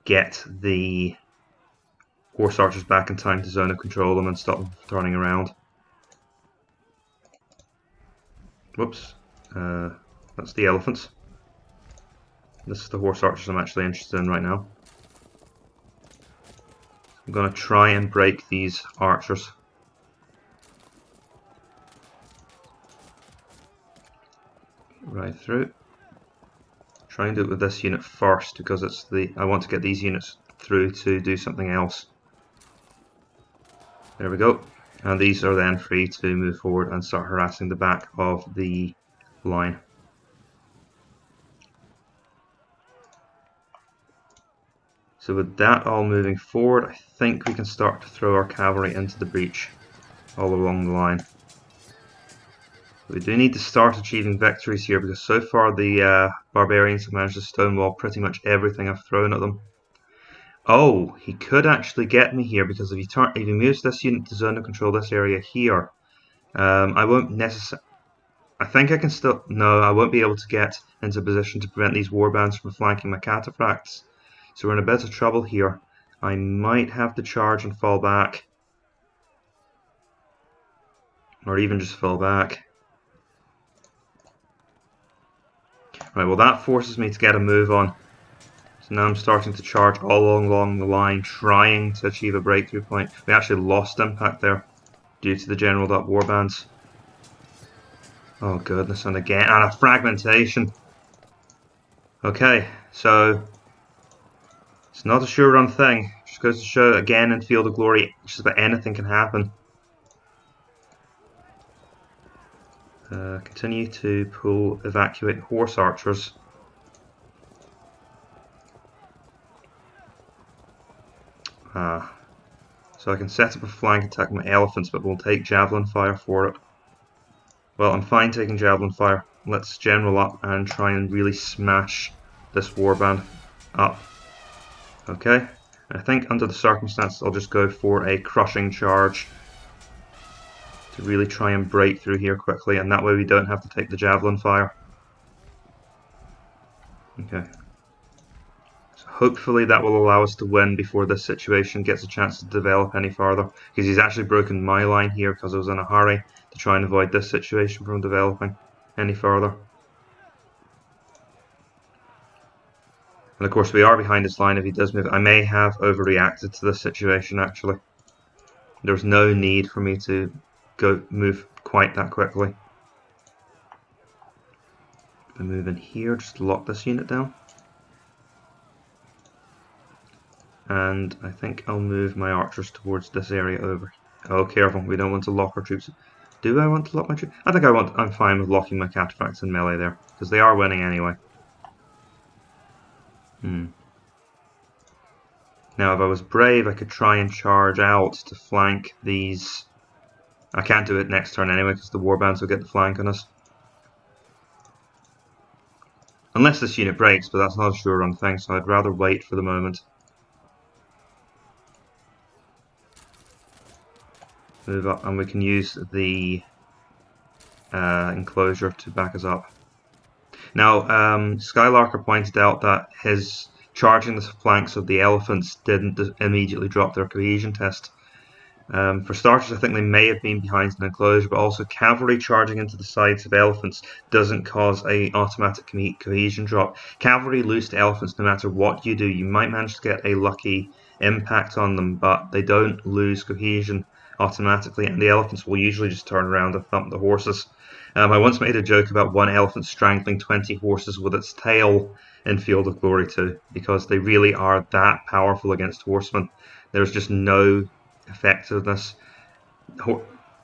get the horse archers back in time to zone of control them and stop them from turning around. Whoops. That's the elephants. This is the horse archers I'm actually interested in right now. I'm going to try and break these archers. Right through. Try and do it with this unit first because it's I want to get these units through to do something else. There we go. And these are then free to move forward and start harassing the back of the line. So with that all moving forward, I think we can start to throw our cavalry into the breach all along the line. We do need to start achieving victories here because so far the barbarians have managed to stonewall pretty much everything I've thrown at them. Oh, he could actually get me here because if he moves this unit to zone of control this area here, I won't necessarily... I think I can still... No, I won't be able to get into position to prevent these warbands from flanking my cataphracts. So we're in a bit of trouble here. I might have to charge and fall back. Or even just fall back. Right, well that forces me to get a move on. So now I'm starting to charge all along the line, trying to achieve a breakthrough point. We actually lost impact there due to the general warbands. Oh goodness, and again, and a fragmentation. Okay, so it's not a sure run thing. Just goes to show again in Field of Glory, just about anything can happen. Continue to evacuate horse archers. So I can set up a flank attack with my elephants, but we'll take javelin fire for it. Well, I'm fine taking javelin fire. Let's general up and try and really smash this warband up. Okay, I think under the circumstances I'll just go for a crushing charge to really try and break through here quickly, and that way we don't have to take the javelin fire. Okay. So hopefully that will allow us to win before this situation gets a chance to develop any further, because he's actually broken my line here because I was in a hurry to try and avoid this situation from developing any further. And of course we are behind his line if he does move. I may have overreacted to this situation actually. There's no need for me to move quite that quickly. I move in here, just lock this unit down. And I think I'll move my archers towards this area over. Oh, careful, we don't want to lock our troops. Do I want to lock my troops? I think I'm fine with locking my cataphracts in melee there, because they are winning anyway. Now if I was brave, I could try and charge out to flank these. I can't do it next turn anyway, because the warbands will get the flank on us. Unless this unit breaks, but that's not a sure run thing, so I'd rather wait for the moment. Move up, and we can use the enclosure to back us up. Now, Skylarker pointed out that his charging the flanks of the elephants didn't immediately drop their cohesion test. For starters, I think they may have been behind an enclosure, but also cavalry charging into the sides of elephants doesn't cause an automatic cohesion drop. Cavalry lose to elephants no matter what you do. You might manage to get a lucky impact on them, but they don't lose cohesion automatically, and the elephants will usually just turn around and thump the horses. I once made a joke about one elephant strangling 20 horses with its tail in Field of Glory 2, because they really are that powerful against horsemen. There's just no effectiveness.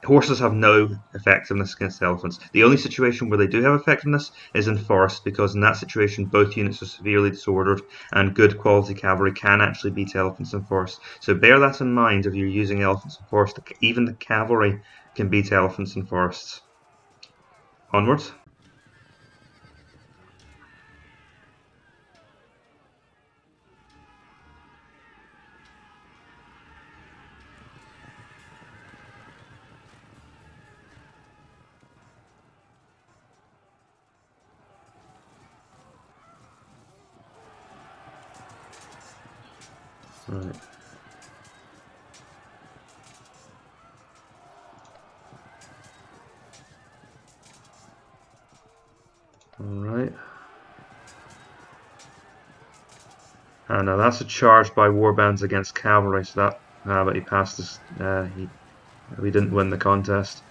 Horses have no effectiveness against elephants. The only situation where they do have effectiveness is in forest, because in that situation both units are severely disordered and good quality cavalry can actually beat elephants in forest. So bear that in mind if you're using elephants in forest. Even the cavalry can beat elephants in forests. Onwards. Right. Alright. And now that's a charge by warbands against cavalry, so that But he passed us. We didn't win the contest.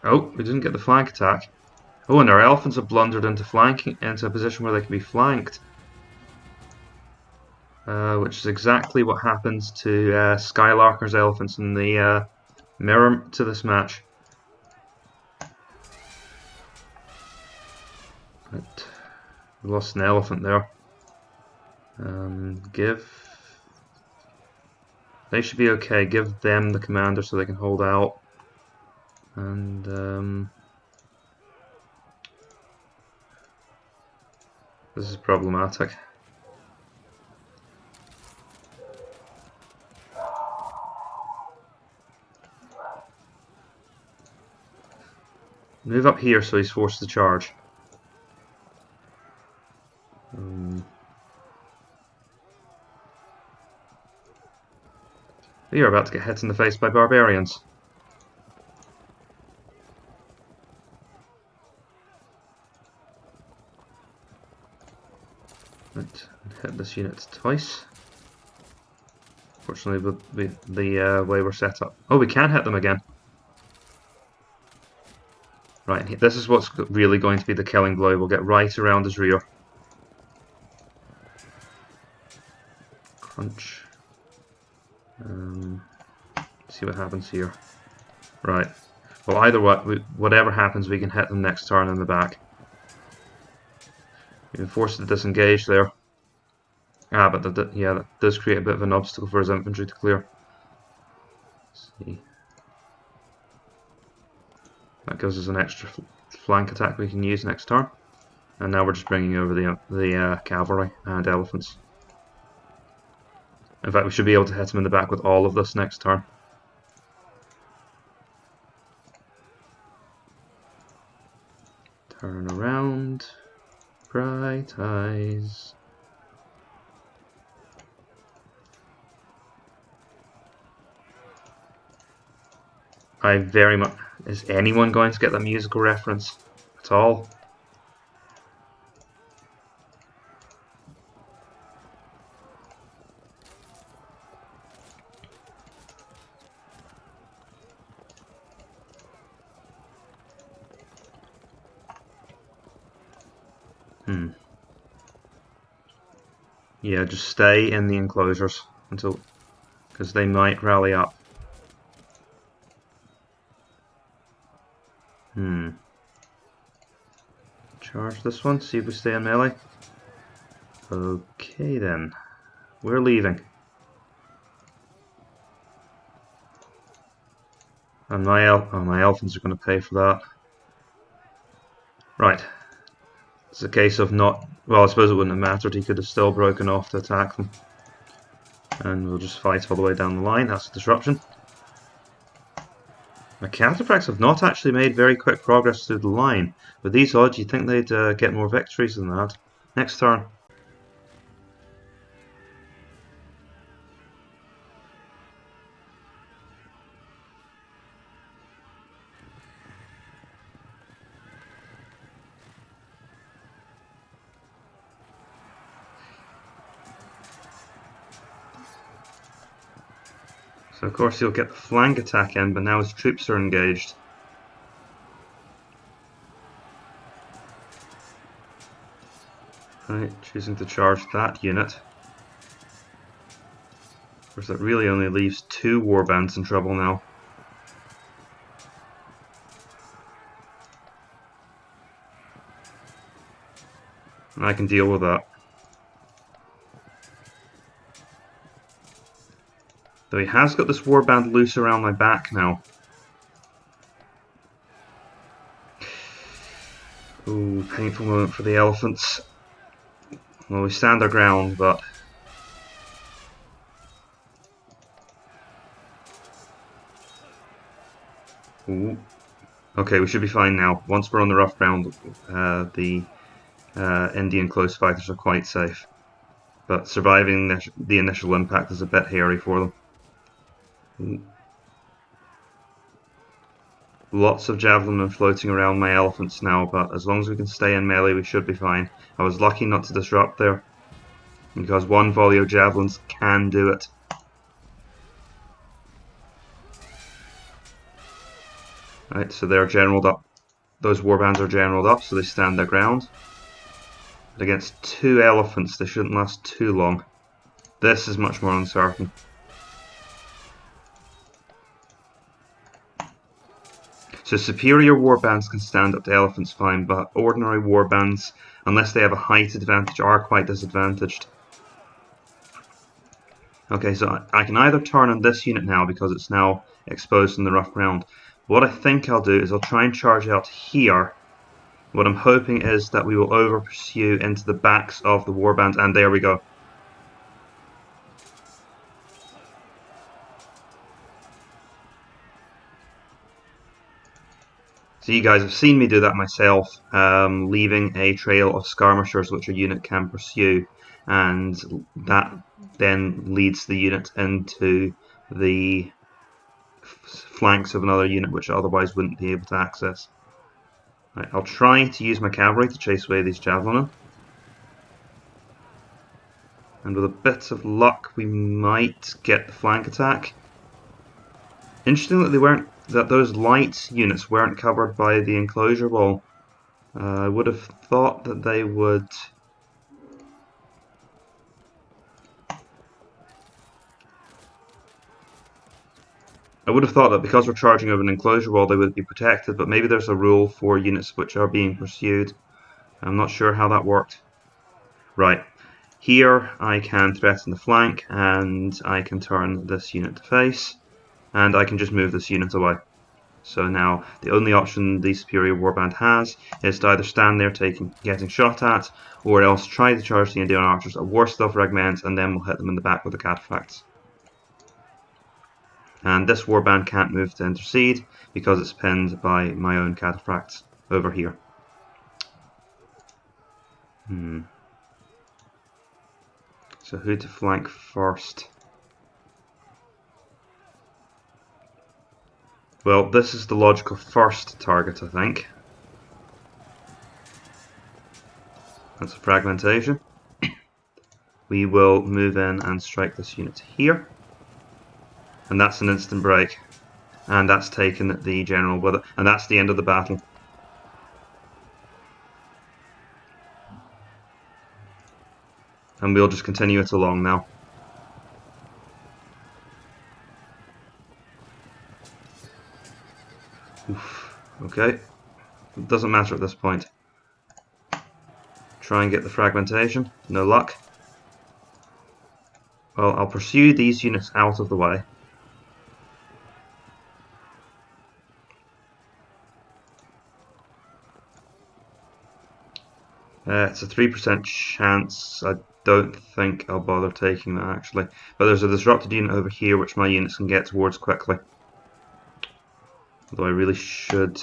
Oh, we didn't get the flank attack. Oh, and our elephants have blundered into a position where they can be flanked. Which is exactly what happens to Skylarker's elephants in the mirror to this match. But we lost an elephant there. They should be okay. Give them the commander so they can hold out. And this is problematic. Move up here so he's forced to charge. We are about to get hit in the face by barbarians. Right, hit this unit twice. Fortunately, with the way we're set up. Oh, we can hit them again. Right, this is what's really going to be the killing blow. We'll get right around his rear. Crunch. See what happens here. Right. Well, either way, whatever happens, we can hit them next turn in the back. We've been forced to disengage there. But that does create a bit of an obstacle for his infantry to clear. Let's see. That gives us an extra flank attack we can use next turn. And now we're just bringing over the cavalry and elephants. In fact, we should be able to hit him in the back with all of this next turn. Turn around. Bright eyes. I very much... Is anyone going to get that musical reference at all? Yeah, just stay in the enclosures until... because they might rally up. Charge this one, see if we stay in melee. Okay then. We're leaving. And my elephants are going to pay for that. Right. It's a case of not... Well, I suppose it wouldn't have mattered. He could have still broken off to attack them. And we'll just fight all the way down the line. That's a disruption. The cataphracts have not actually made very quick progress through the line. With these odds, you'd think they'd get more victories than that. Next turn. So of course he'll get the flank attack in, but now his troops are engaged. Right, choosing to charge that unit. Of course that really only leaves 2 warbands in trouble now. And I can deal with that. Though he has got this warband loose around my back now. Ooh, painful moment for the elephants. Well, we stand our ground, but... Ooh. Okay, we should be fine now. Once we're on the rough ground, the Indian close fighters are quite safe. But surviving the initial impact is a bit hairy for them. Ooh. Lots of javelin floating around my elephants now, but as long as we can stay in melee, we should be fine. I was lucky not to disrupt there, because one volley of javelins can do it. Right, so they're generaled up. Those warbands are generaled up, so they stand their ground. But against 2 elephants, they shouldn't last too long. This is much more uncertain. So superior warbands can stand up to elephants fine, but ordinary warbands, unless they have a height advantage, are quite disadvantaged. Okay, so I can either turn on this unit now because it's now exposed in the rough ground. What I think I'll do is I'll try and charge out here. What I'm hoping is that we will over pursue into the backs of the warbands, and there we go. So you guys have seen me do that myself, leaving a trail of skirmishers which a unit can pursue, and that then leads the unit into the flanks of another unit which otherwise wouldn't be able to access. Right, I'll try to use my cavalry to chase away these javelin. And with a bit of luck we might get the flank attack. Interesting that those light units weren't covered by the enclosure wall. I would have thought that they would. I would have thought that because we're charging over an enclosure wall they would be protected, but maybe there's a rule for units which are being pursued. I'm not sure how that worked. Right, here I can threaten the flank and I can turn this unit to face, and I can just move this unit away. So now the only option the superior warband has is to either stand there getting shot at, or else try to charge the Indian archers. At worst they'll fragment, and then we'll hit them in the back with the cataphracts. And this warband can't move to intercede because it's pinned by my own cataphracts over here. So who to flank first? Well, this is the logical first target, I think. That's a fragmentation. We will move in and strike this unit here. And that's an instant break. And that's taken the general with it. And that's the end of the battle. And we'll just continue it along now. Oof. Okay. It doesn't matter at this point. Try and get the fragmentation. No luck. Well, I'll pursue these units out of the way. It's a 3% chance. I don't think I'll bother taking that actually. But there's a disrupted unit over here which my units can get towards quickly. Although I really should...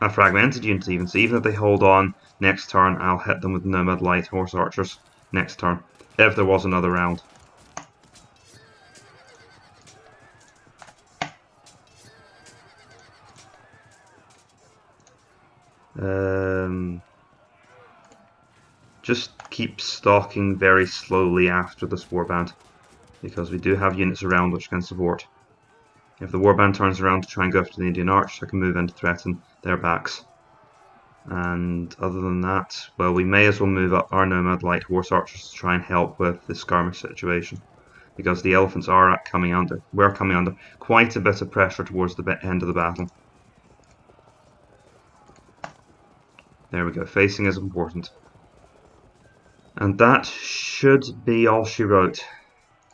A fragmented unit even, so even if they hold on next turn, I'll hit them with nomad light horse archers next turn, if there was another round. Just keep stalking very slowly after this warband, because we do have units around which can support. If the warband turns around to try and go after the Indian archers, I can move in to threaten their backs. And other than that, well, we may as well move up our nomad light horse archers to try and help with the skirmish situation, because the elephants are coming under quite a bit of pressure towards the end of the battle. There we go, facing is important. And that should be all she wrote.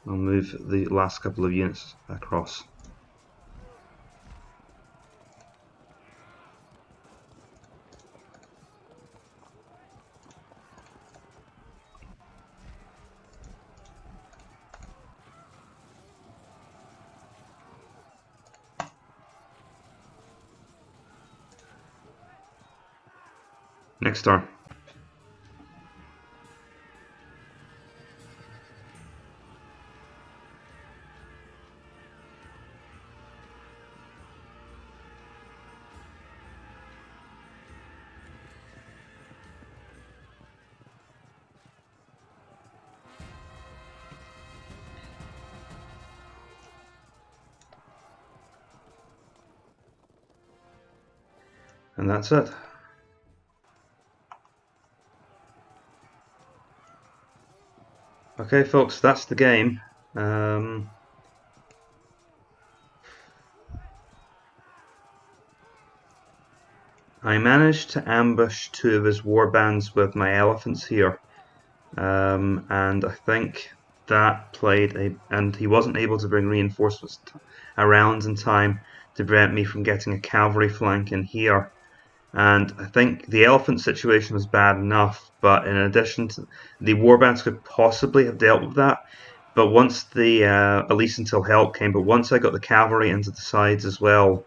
I'll move the last couple of units across. Next turn. And that's it. Okay, folks, that's the game. I managed to ambush 2 of his warbands with my elephants here, and I think that and he wasn't able to bring reinforcements around in time to prevent me from getting a cavalry flank in here. And I think the elephant situation was bad enough, but in addition to the warbands could possibly have dealt with that. But once the at least until help came, but once I got the cavalry into the sides as well,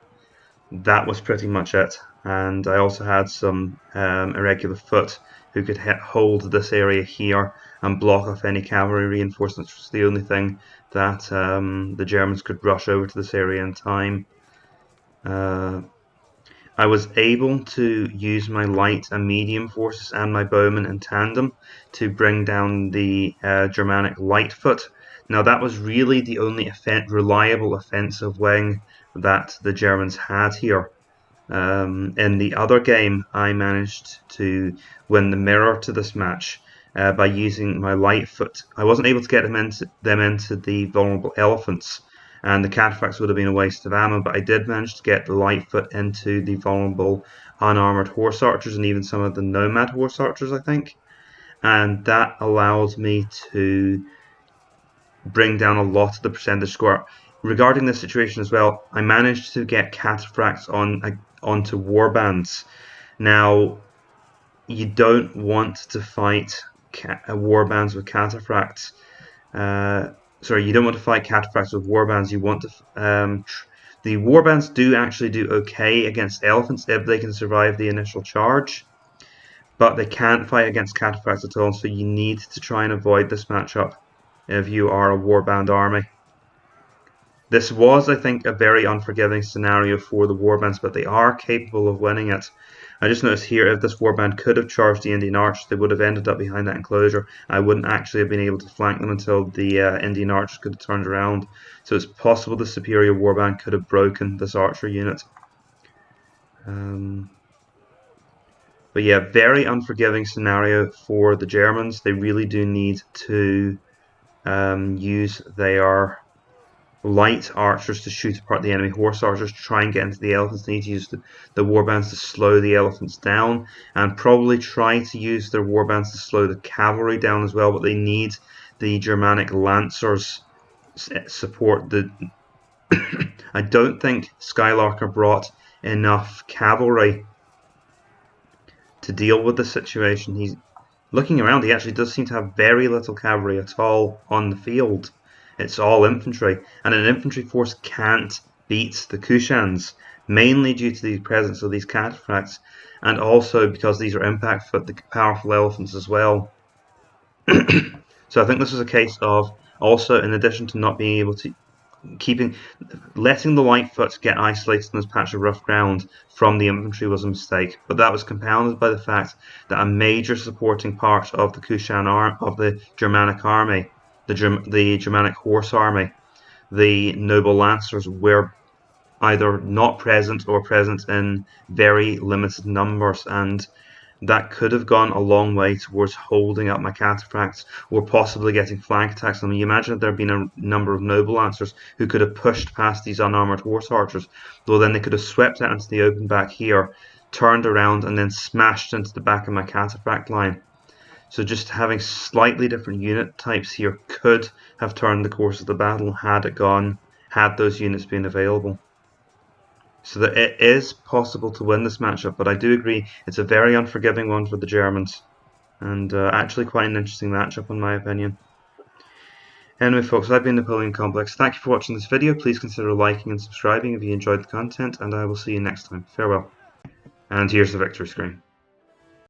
that was pretty much it. And I also had some irregular foot who could hold this area here and block off any cavalry reinforcements, which was the only thing that the Germans could rush over to this area in time. I was able to use my light and medium forces and my bowmen in tandem to bring down the Germanic Lightfoot. Now that was really the only reliable offensive wing that the Germans had here. In the other game, I managed to win the mirror to this match by using my Lightfoot. I wasn't able to get them into the vulnerable elephants, and the cataphracts would have been a waste of ammo, but I did manage to get the Lightfoot into the vulnerable unarmoured horse archers and even some of the nomad horse archers, I think. And that allowed me to bring down a lot of the percentage score. Regarding this situation as well, I managed to get cataphracts onto warbands. Now, you don't want to fight warbands with cataphracts. Sorry, you don't want to fight cataphracts with warbands. You want to. The warbands do actually do okay against elephants if they can survive the initial charge, but they can't fight against cataphracts at all. So you need to try and avoid this matchup if you are a warband army. This was, I think, a very unforgiving scenario for the warbands, but they are capable of winning it. I just noticed here, if this warband could have charged the Indian archers, they would have ended up behind that enclosure. I wouldn't actually have been able to flank them until the Indian archers could have turned around. So it's possible the superior warband could have broken this archer unit. But yeah, very unforgiving scenario for the Germans. They really do need to use their light archers to shoot apart the enemy horse archers to try and get into the elephants. They need to use the warbands to slow the elephants down, and probably try to use their warbands to slow the cavalry down as well, but they need the Germanic lancers support. I don't think Skylarker brought enough cavalry to deal with the situation. He's looking around, he actually does seem to have very little cavalry at all on the field. It's all infantry, and an infantry force can't beat the Kushans, mainly due to the presence of these cataphracts, and also because these are impact foot, the powerful elephants as well. So I think this is a case of, also in addition to not being able to letting the Lightfoot get isolated in this patch of rough ground from the infantry was a mistake, but that was compounded by the fact that a major supporting part of the Kushan of the Germanic army, the Germanic horse army, the noble lancers, were either not present or present in very limited numbers, and that could have gone a long way towards holding up my cataphracts or possibly getting flank attacks on them. You imagine if there had been a number of noble lancers who could have pushed past these unarmoured horse archers, though then they could have swept out into the open back here, turned around and then smashed into the back of my cataphract line. So just having slightly different unit types here could have turned the course of the battle had those units been available. So that it is possible to win this matchup, but I do agree it's a very unforgiving one for the Germans, and actually quite an interesting matchup in my opinion. Anyway folks, I've been Napoleon Complex. Thank you for watching this video. Please consider liking and subscribing if you enjoyed the content, and I will see you next time. Farewell. And here's the victory screen.